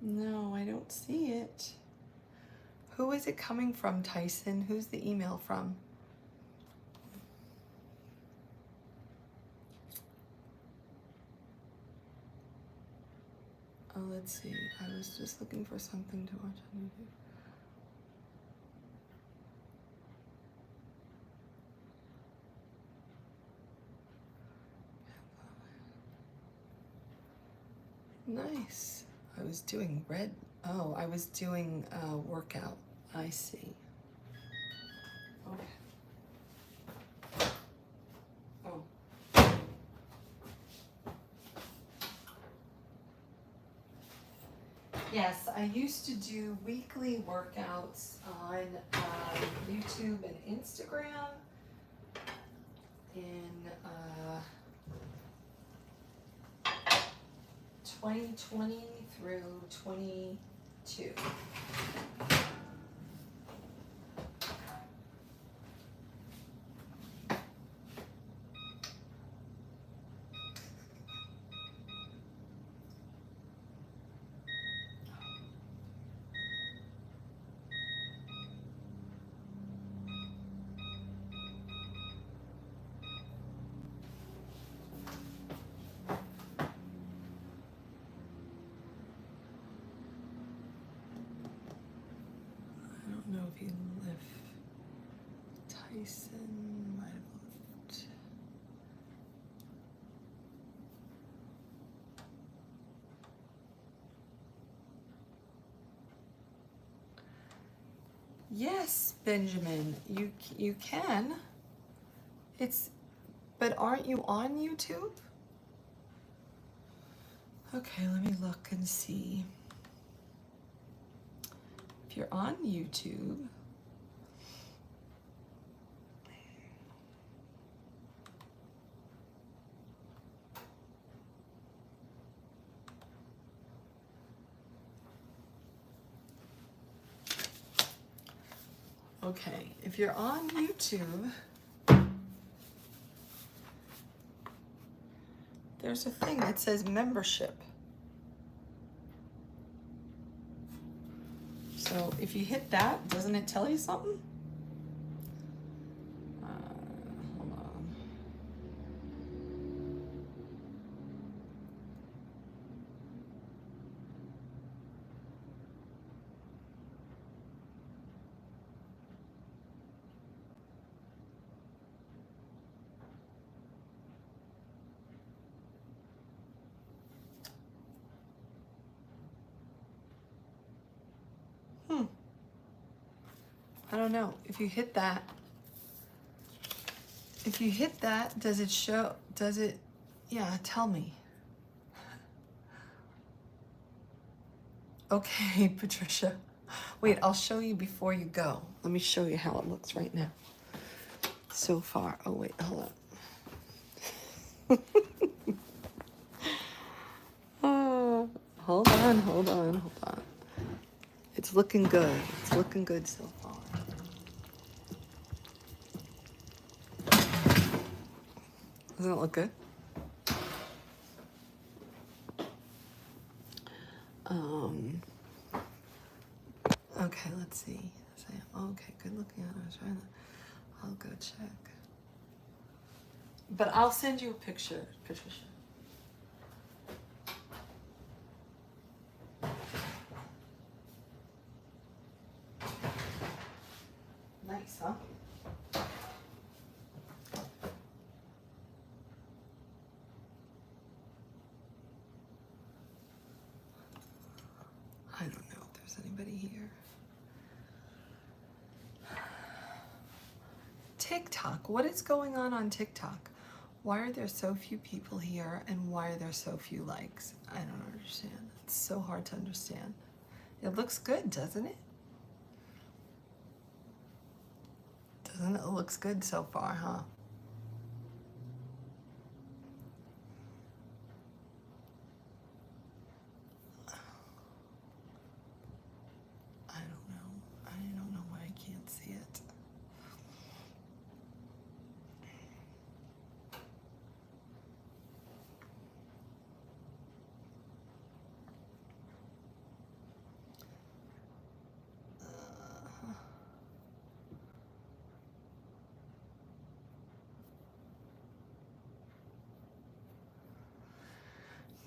No, I don't see it. Who is it coming from, Tyson? Who's the email from? let's see. I was just looking for something to watch on YouTube. Nice. I was doing red. Oh, I was doing a workout. I see. Okay. Oh. Yes, I used to do weekly workouts on YouTube and Instagram in 2020 through 22. I don't know if you lift. Tyson might have left. Yes, Benjamin, you can. But aren't you on YouTube? Okay, let me look and see. If you're on YouTube, okay, if you're on YouTube, there's a thing that says membership. So if you hit that, doesn't it tell you something? Hold on. I don't know. If you hit that, does it show, yeah, tell me. Okay, Patricia. Wait, I'll show you before you go. Let me show you how it looks right now. So far. Oh, wait, hold on. Hold on. It's looking good. It's looking good so far. Doesn't it look good? Okay, let's see. Okay, good looking at it. I'll go check. But I'll send you a picture, Patricia. Nice, huh? I don't know if there's anybody here. TikTok. What is going on TikTok? Why are there so few people here and why are there so few likes? I don't understand. It's so hard to understand. It looks good, doesn't it? Doesn't it? It looks good so far, huh? I don't know why I can't see it.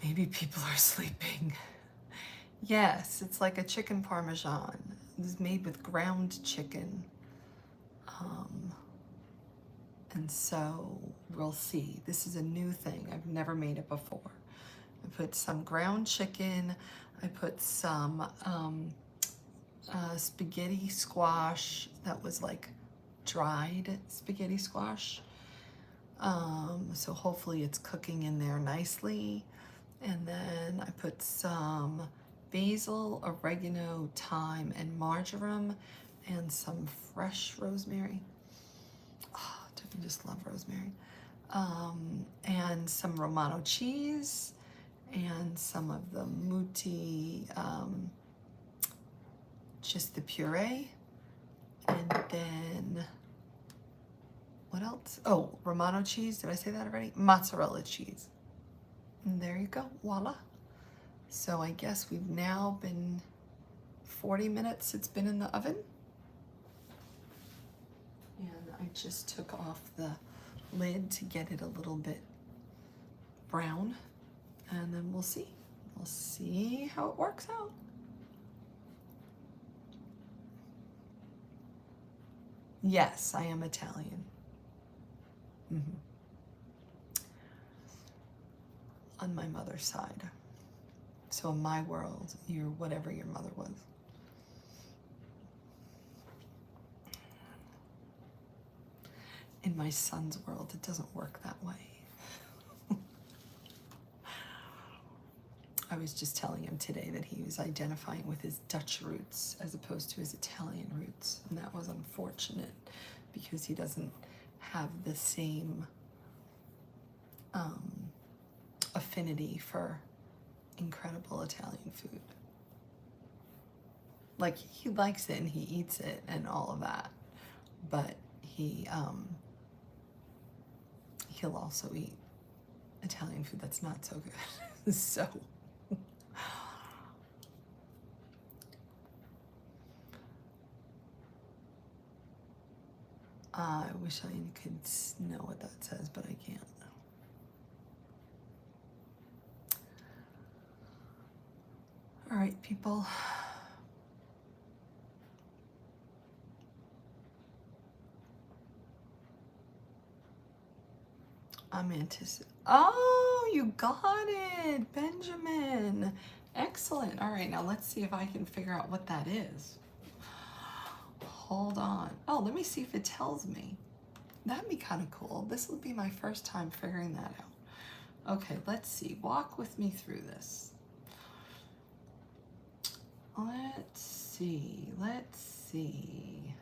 Maybe people are sleeping. Yes, it's like a chicken parmesan. It's made with ground chicken. And so we'll see. This is a new thing. I've never made it before. I put some ground chicken. I put some spaghetti squash that was like dried spaghetti squash. So hopefully it's cooking in there nicely. And then I put some basil, oregano, thyme, and marjoram, and some fresh rosemary. Oh, I just love rosemary. And some Romano cheese, and some of the muti, just the puree. And then, what else? Oh, Romano cheese. Did I say that already? Mozzarella cheese. And there you go, voila. So I guess we've now been 40 minutes it's been in the oven. And I just took off the lid to get it a little bit brown. And then we'll see. We'll see how it works out. Yes, I am Italian. On my mother's side. So in my world, you're whatever your mother was. In my son's world, it doesn't work that way. I was just telling him today that he was identifying with his Dutch roots as opposed to his Italian roots. And that was unfortunate because he doesn't have the same affinity for incredible Italian food. Like, he likes it and he eats it and all of that, but he'll also eat Italian food that's not so good. So I wish I could know what that says, but I can't. All right, people. I'm anticipating. Oh, you got it, Benjamin. Excellent. All right, now let's see if I can figure out what that is. Hold on. Oh, let me see if it tells me. That'd be kind of cool. This will be my first time figuring that out. Okay, let's see. Walk with me through this. Let's see. Let's see.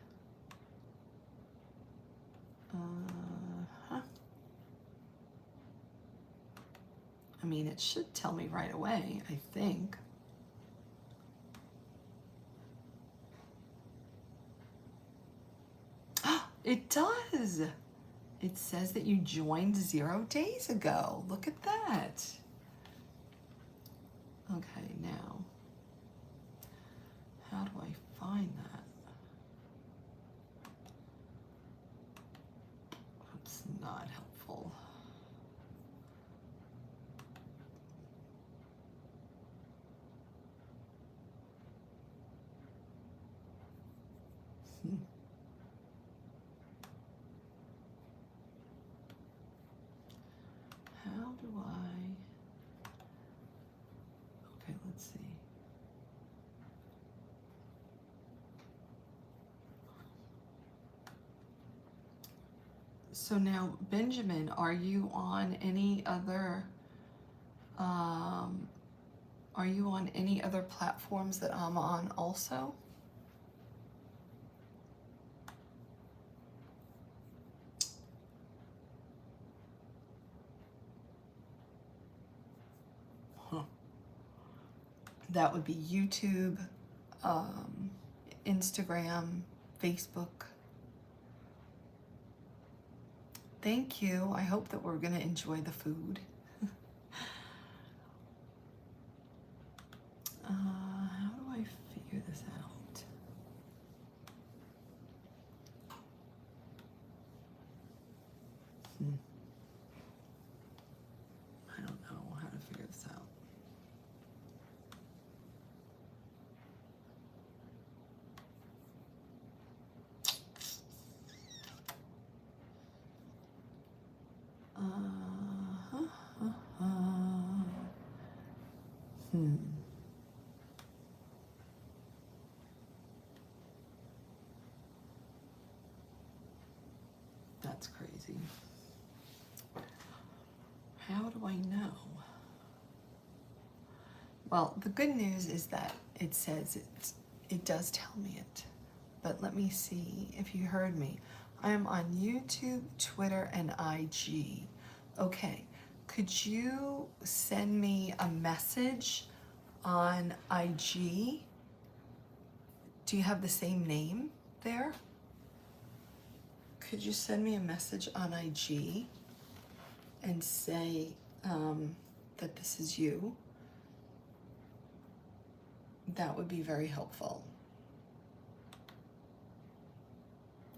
I mean, it should tell me right away, I think. It does. It says that you joined 0 days ago. Look at that. Okay, now, how do I find that? That's not helpful. How do I? Okay, let's see. So now, Benjamin, are you on any other platforms that I'm on also? That would be YouTube, Instagram, Facebook. Thank you. I hope that we're going to enjoy the food. How do I figure this out? I don't know how to figure this out. That's crazy. How do I know? Well, the good news is that it says it does tell me it. But let me see if you heard me. I am on YouTube, Twitter, and IG. Okay, could you send me a message on IG? Do you have the same name there? Could you send me a message on IG and say that this is you? That would be very helpful.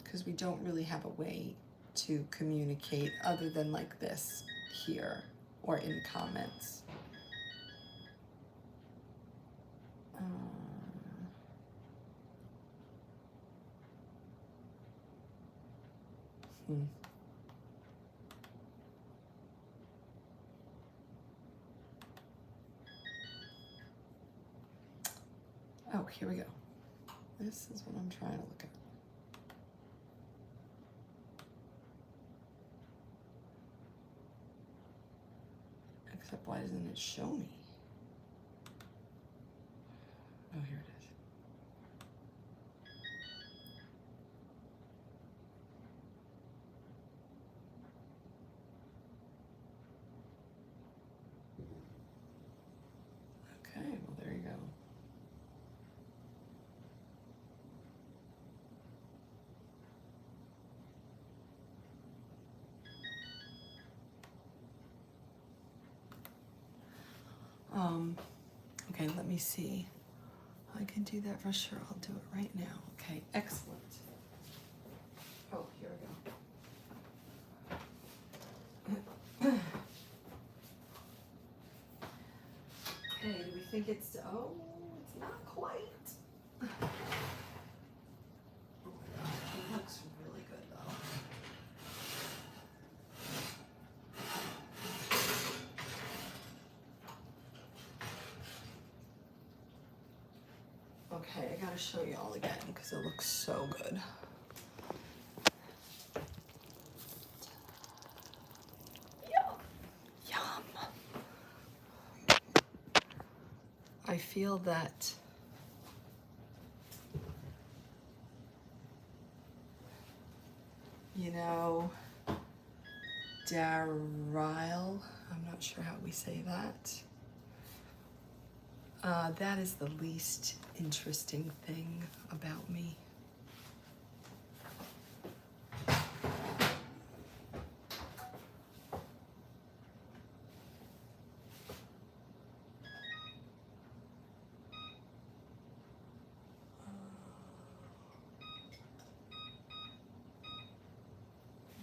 Because we don't really have a way to communicate other than like this here or in comments. Oh, here we go. This is what I'm trying to look at. Except why doesn't it show me? Oh, here it is. Okay, well, there you go. Okay, let me see. I can do that for sure. I'll do it right now. Okay, excellent. Oh, here we go. Okay, do we think it's, oh, it's not quite. Oh my God, it looks really good though. Okay, I gotta show you all again because it looks so good. Yum. Yum. I feel that Daryl, I'm not sure how we say that. That is the least interesting thing about me.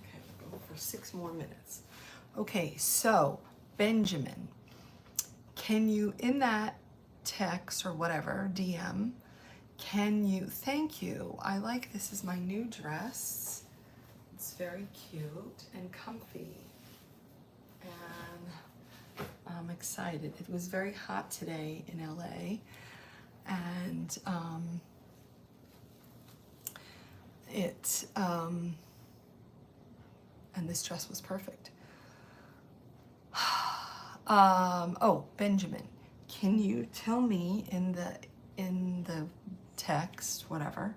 Okay, we'll go for 6 more minutes. Okay, so Benjamin, can you, in that text or whatever, DM, can you, thank you, I like, this is my new dress. It's very cute and comfy. And I'm excited. It was very hot today in LA. And and this dress was perfect. Oh, Benjamin, can you tell me in the text, whatever,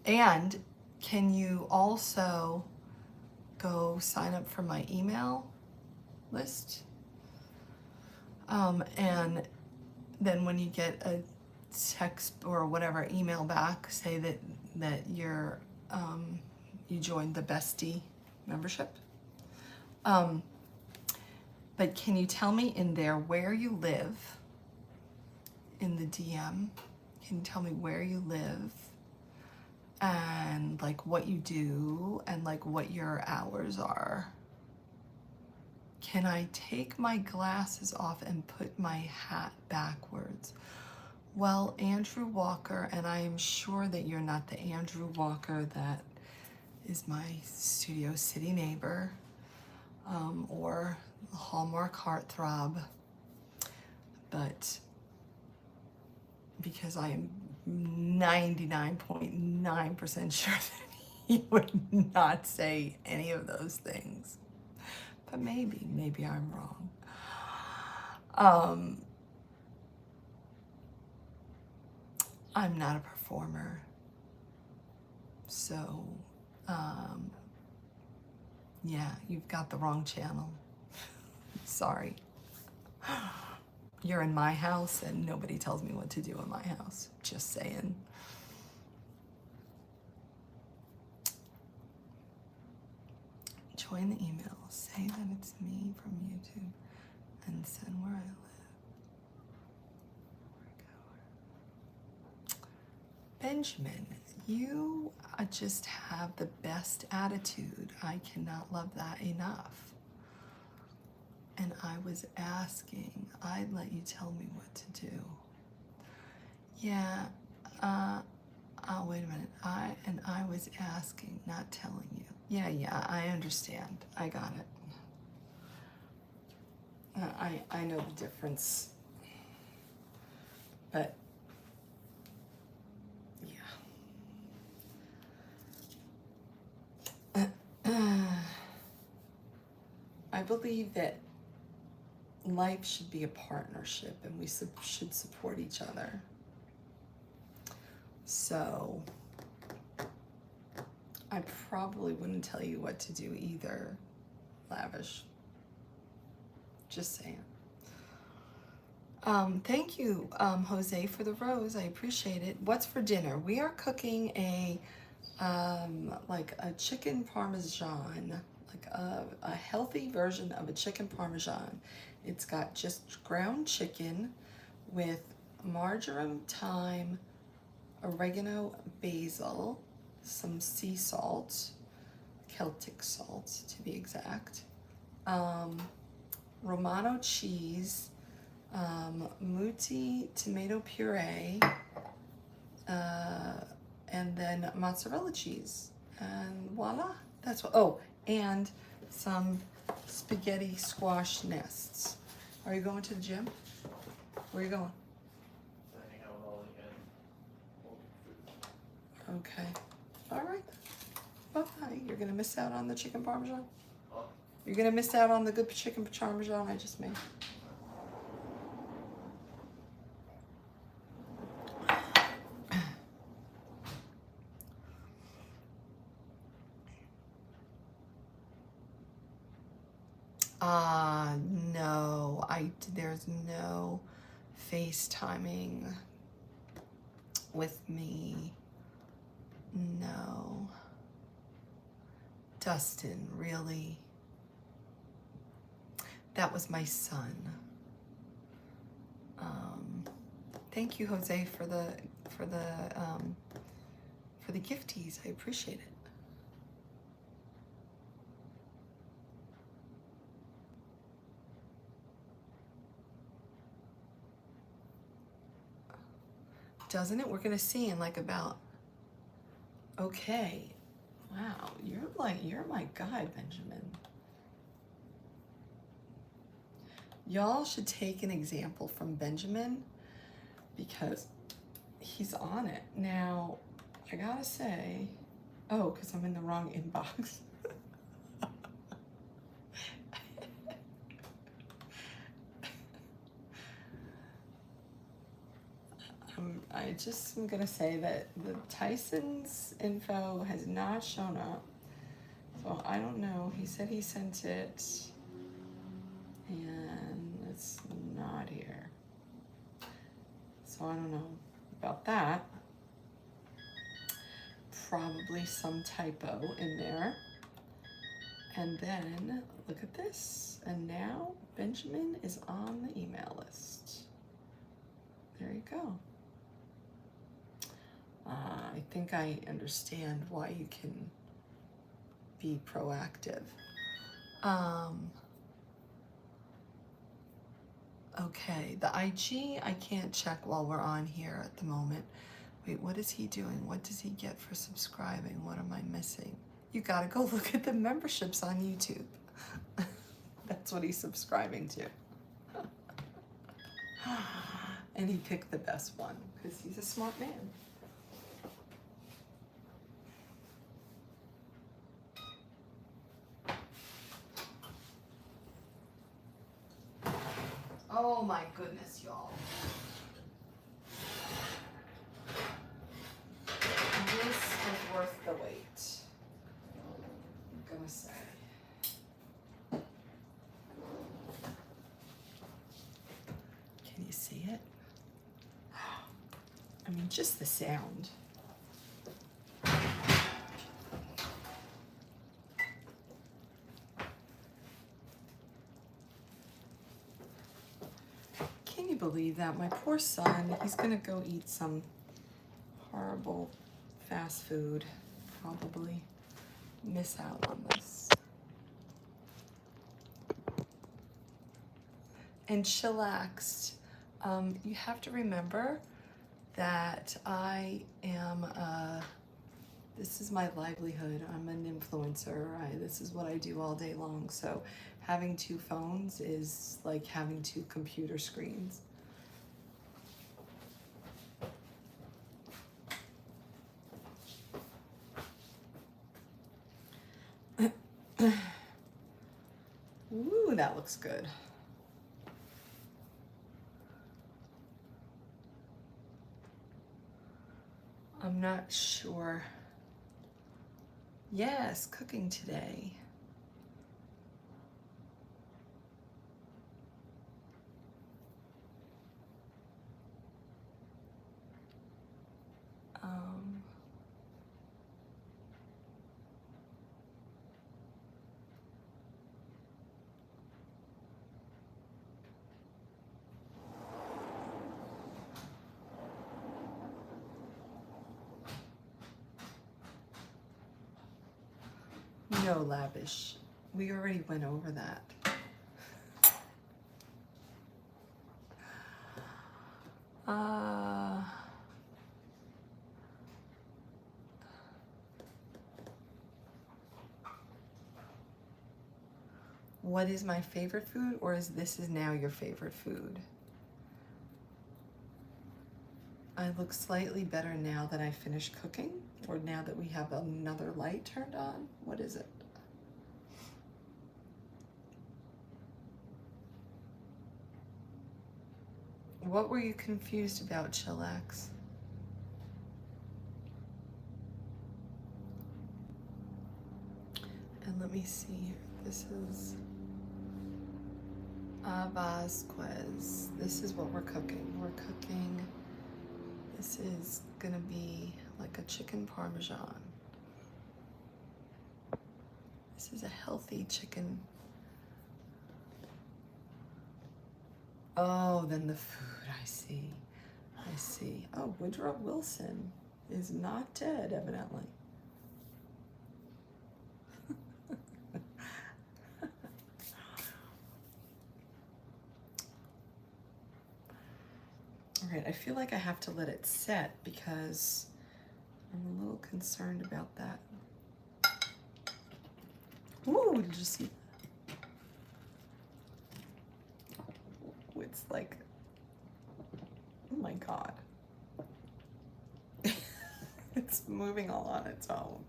and can you also go sign up for my email list? And then when you get a text or whatever email back, say that you're you joined the Bestie membership. But can you tell me in there where you live, in the DM? Can you tell me where you live and like what you do and like what your hours are? Can I take my glasses off and put my hat backwards? Well, Andrew Walker, and I am sure that you're not the Andrew Walker that is my Studio City neighbor, or Hallmark heartthrob, but because I am 99.9% sure that he would not say any of those things. But maybe I'm wrong. I'm not a performer. So, yeah, you've got the wrong channel. Sorry. You're in my house and nobody tells me what to do in my house. Just saying. Join the email. Say that it's me from YouTube and send where I live. Benjamin, you just have the best attitude. I cannot love that enough. And I was asking, I'd let you tell me what to do. Yeah, wait a minute. I was asking, not telling you. Yeah, I understand. I got it. I know the difference. But, yeah. I believe that life should be a partnership and we should support each other. So I probably wouldn't tell you what to do either, Lavish. Just saying. Thank you, Jose, for the rose. I appreciate it. What's for dinner? We are cooking a like a chicken parmesan, like a healthy version of a chicken parmesan. It's got just ground chicken with marjoram, thyme, oregano, basil, some sea salt, Celtic salt to be exact, Romano cheese, muti tomato puree, and then mozzarella cheese, and voila, that's what. Oh, and some spaghetti squash nests. Are you going to the gym? Where are you going? Hang out with all the Okay. All right. Bye-bye. You're gonna miss out on the chicken parmesan? Huh? You're gonna miss out on the good chicken parmesan I just made. No, there's no FaceTiming with me. No. Dustin, really? That was my son. Thank you, Jose, for the gifties. I appreciate it. Doesn't it? We're gonna see in like about. Okay. Wow, you're my guy, Benjamin. Y'all should take an example from Benjamin because he's on it. Now, I gotta say, oh, because I'm in the wrong inbox. I just am gonna say that the Tyson's info has not shown up. So I don't know. He said he sent it and it's not here. So I don't know about that. Probably some typo in there. And then look at this. And now Benjamin is on the email list. There you go. I think I understand why you can be proactive. Okay, the IG I can't check while we're on here at the moment. Wait, what is he doing? What does he get for subscribing? What am I missing? You gotta go look at the memberships on YouTube. That's what he's subscribing to. And he picked the best one because he's a smart man. Oh my goodness, y'all. This is worth the wait. I'm gonna say. Can you see it? I mean, just the sound. Can you believe that? My poor son, he's gonna go eat some horrible fast food, probably miss out on this. And chillaxed. You have to remember that I am, this is my livelihood. I'm an influencer. This is what I do all day long. So having two phones is like having two computer screens. Ooh, that looks good. I'm not sure. Yes, cooking today. No, lavish. We already went over that. What is my favorite food, or is this now your favorite food? I look slightly better now that I finished cooking, or now that we have another light turned on. What is it? What were you confused about, chillax? And let me see here. This is Vasquez. This is what we're cooking. We're cooking, this is gonna be like a chicken parmesan. This is a healthy chicken. Oh, then the food, I see. I see. Oh, Woodrow Wilson is not dead, evidently. All right, I feel like I have to let it set because I'm a little concerned about that. Ooh, did you see? Oh, it's like, oh my God. It's moving all on its own.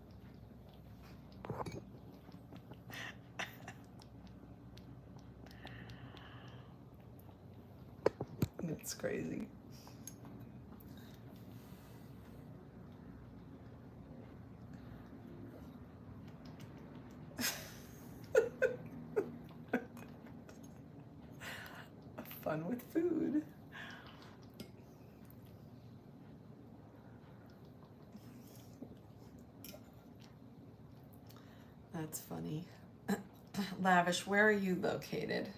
It's crazy. Fun with food. That's funny. Lavish, where are you located?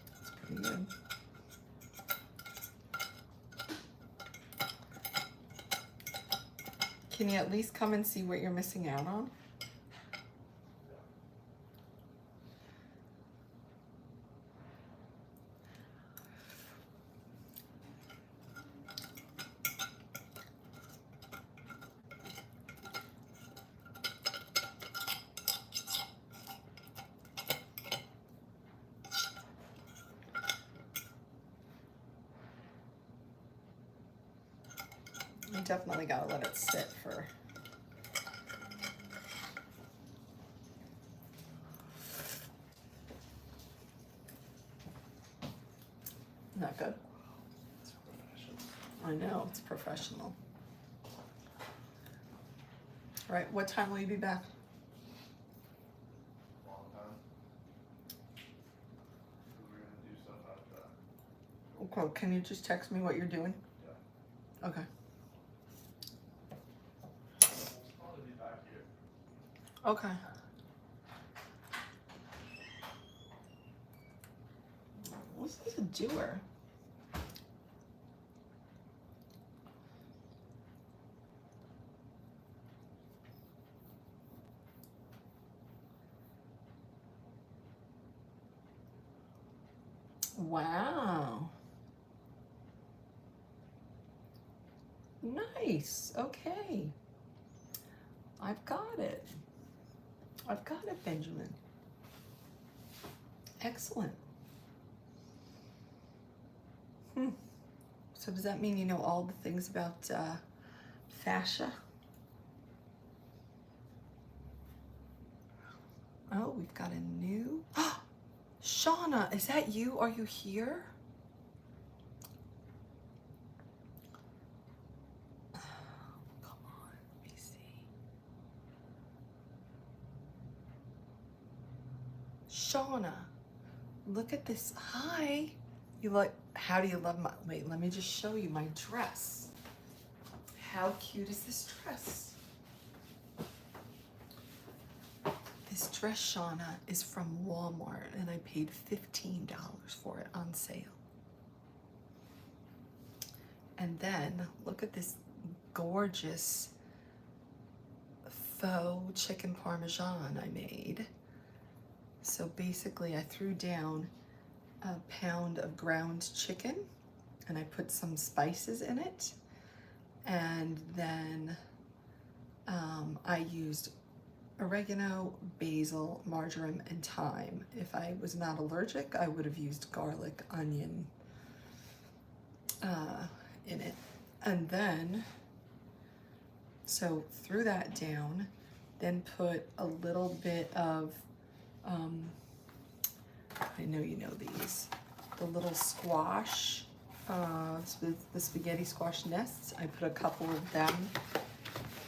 That's pretty good. Can you at least come and see what you're missing out on? You definitely gotta let it sit for. Not good. It's professional. I know, it's professional. All right, what time will you be back? Long time. We're gonna do stuff after that. Okay, can you just text me what you're doing? Yeah. Okay. We'll probably be back here. Okay. This is a doer. Wow. Nice. Okay. I've got it. I've got it, Benjamin. Excellent. So does that mean you know all the things about fascia? Oh, we've got a new... Shauna, is that you? Are you here? Come on, let me see. Shauna, look at this. Hi. You like, how do you love my, wait, let me just show you my dress. How cute is this dress? This dress, Shauna, is from Walmart, and I paid $15 for it on sale. And then look at this gorgeous faux chicken parmesan I made. So basically I threw down a pound of ground chicken and I put some spices in it. And then I used oregano, basil, marjoram, and thyme. If I was not allergic, I would have used garlic, onion in it. And then, so threw that down, then put a little bit of, I know you know these, the little squash, the spaghetti squash nests. I put a couple of them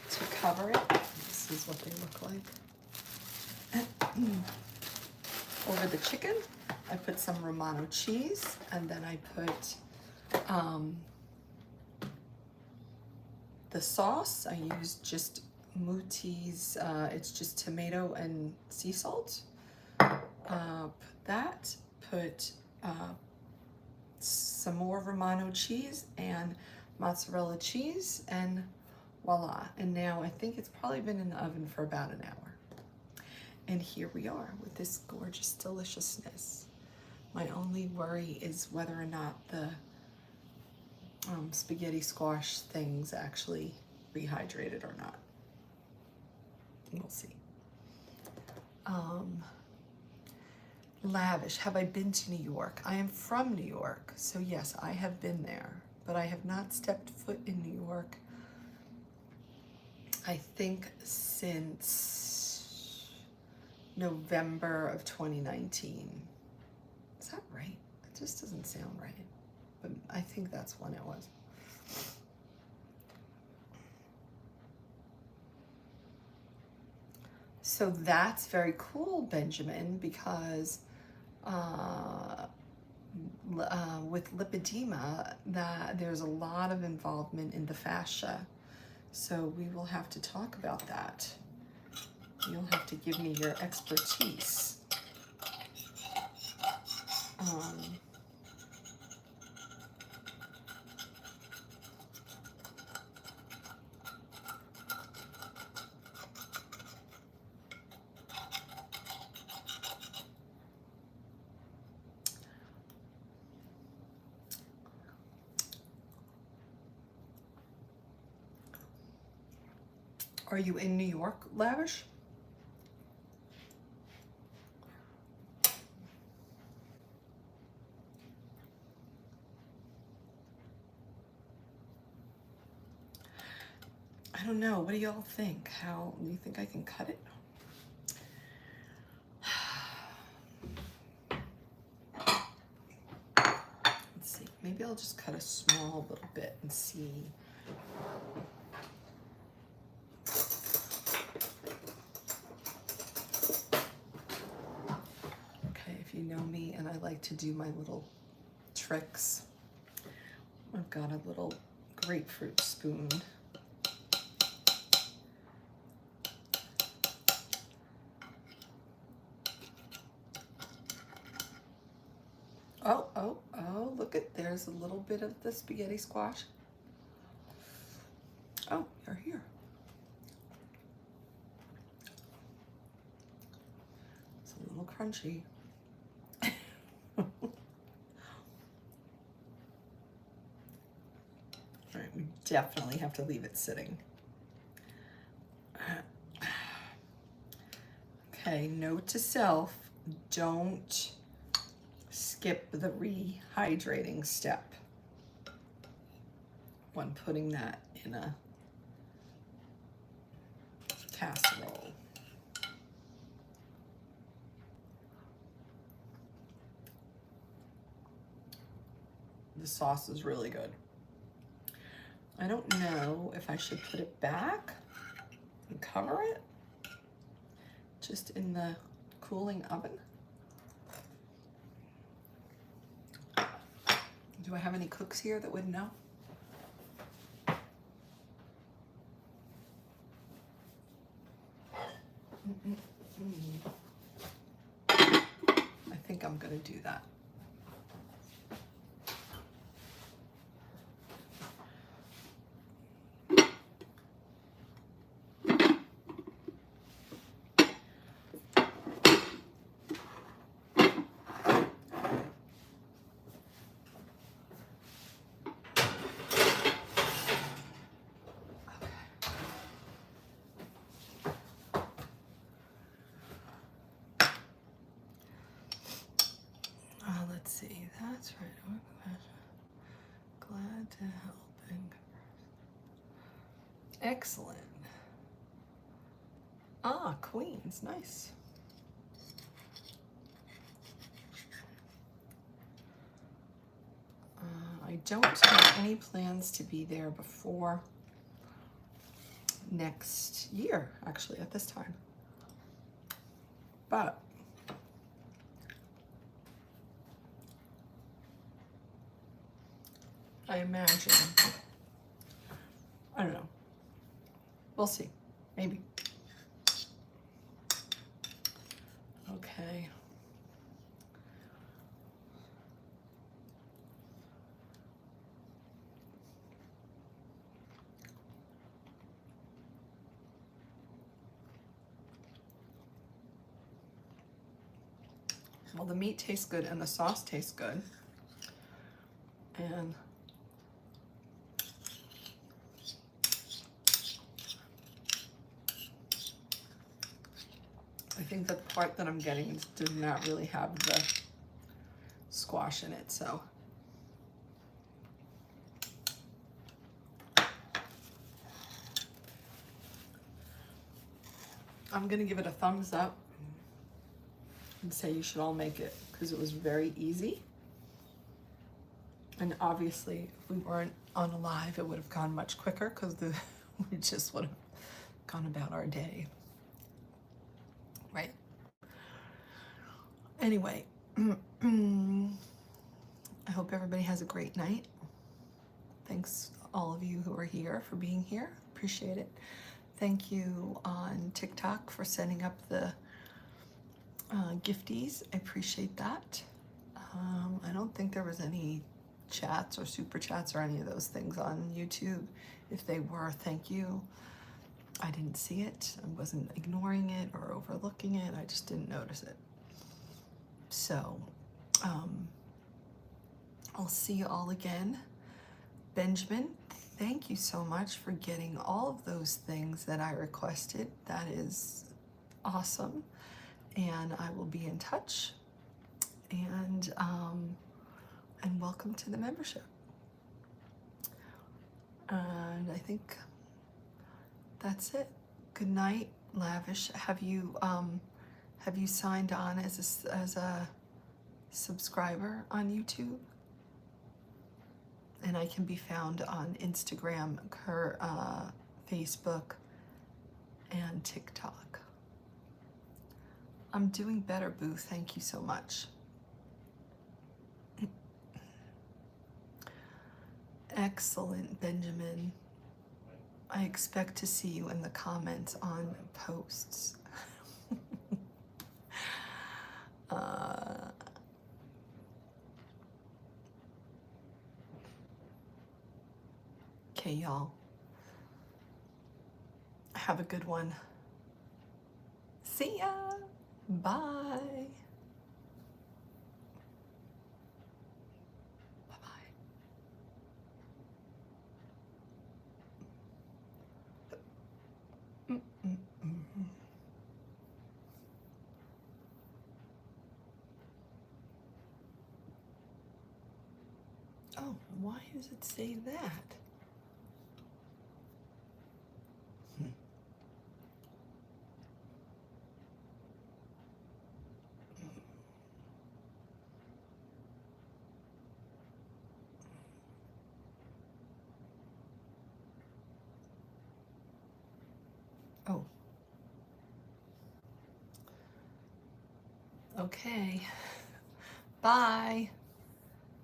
to cover it. This is what they look like. Over the chicken, I put some Romano cheese, and then I put the sauce. I used just Muti's, it's just tomato and sea salt. Put that, put some more Romano cheese and mozzarella cheese, and voila. And now I think it's probably been in the oven for about an hour. And here we are with this gorgeous deliciousness. My only worry is whether or not the spaghetti squash things actually rehydrated or not. We'll see. Lavish. Have I been to New York? I am from New York, so yes, I have been there, but I have not stepped foot in New York, I think, since November of 2019. Is that right? It just doesn't sound right, but I think that's when it was. So that's very cool, Benjamin, because with lipedema, that there's a lot of involvement in the fascia. So we will have to talk about that. You'll have to give me your expertise. Are you in New York, Lavish? don't know. What do y'all think? How do you think I can cut it? Let's see. Maybe I'll just cut a small little bit and see. Okay, if you know me and I like to do my little tricks, I've got a little grapefruit spoon. Oh, look at, there's a little bit of the spaghetti squash. Oh, you're here. It's a little crunchy. All right, we definitely have to leave it sitting. Okay, note to self, don't skip the rehydrating step when putting that in a casserole. The sauce is really good. I don't know if I should put it back and cover it just in the cooling oven. Do I have any cooks here that would know? I think I'm gonna do that. Let's see, that's right. Glad to help and excellent. Ah, Queens, nice. I don't have any plans to be there before next year, actually, at this time. But I imagine, I don't know. We'll see, maybe. Okay. Well, the meat tastes good and the sauce tastes good. And I think the part that I'm getting does not really have the squash in it, so. I'm gonna give it a thumbs up and say you should all make it because it was very easy. And obviously, if we weren't on a live, it would have gone much quicker because we just would have gone about our day. Right? Anyway, I hope everybody has a great night. Thanks all of you who are here for being here. Appreciate it. Thank you on TikTok for setting up the gifties. I appreciate that. I don't think there was any chats or super chats or any of those things on YouTube. If they were, thank you. I didn't see it. I wasn't ignoring it or overlooking it. I just didn't notice it. So, I'll see you all again. Benjamin, thank you so much for getting all of those things that I requested. That is awesome. And I will be in touch. And welcome to the membership. And I think that's it. Good night, Lavish. Have you signed on as a subscriber on YouTube? And I can be found on Instagram, Facebook, and TikTok. I'm doing better, Boo. Thank you so much. Excellent, Benjamin. I expect to see you in the comments on posts. Okay, y'all. Have a good one. See ya. Bye. Bye-bye. Oh, why does it say that? Oh. Okay. Bye.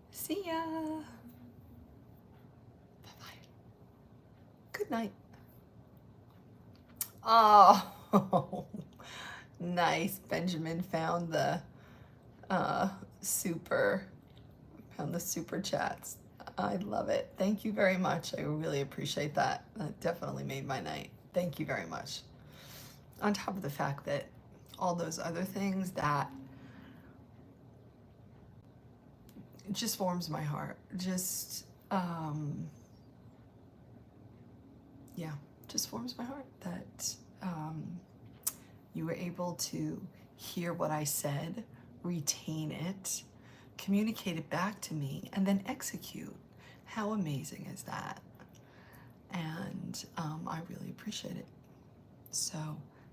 See ya. Bye-bye. Good night. Oh, nice. Benjamin found the super chats. I love it. Thank you very much. I really appreciate that. That definitely made my night. Thank you very much. On top of the fact that all those other things, that it just warms my heart. Just yeah, just warms my heart that you were able to hear what I said, retain it, communicate it back to me, and then execute. How amazing is that? And I really appreciate it. So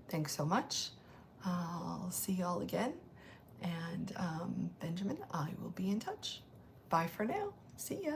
thanks so much. I'll see y'all again. And Benjamin, I will be in touch. Bye for now. See ya.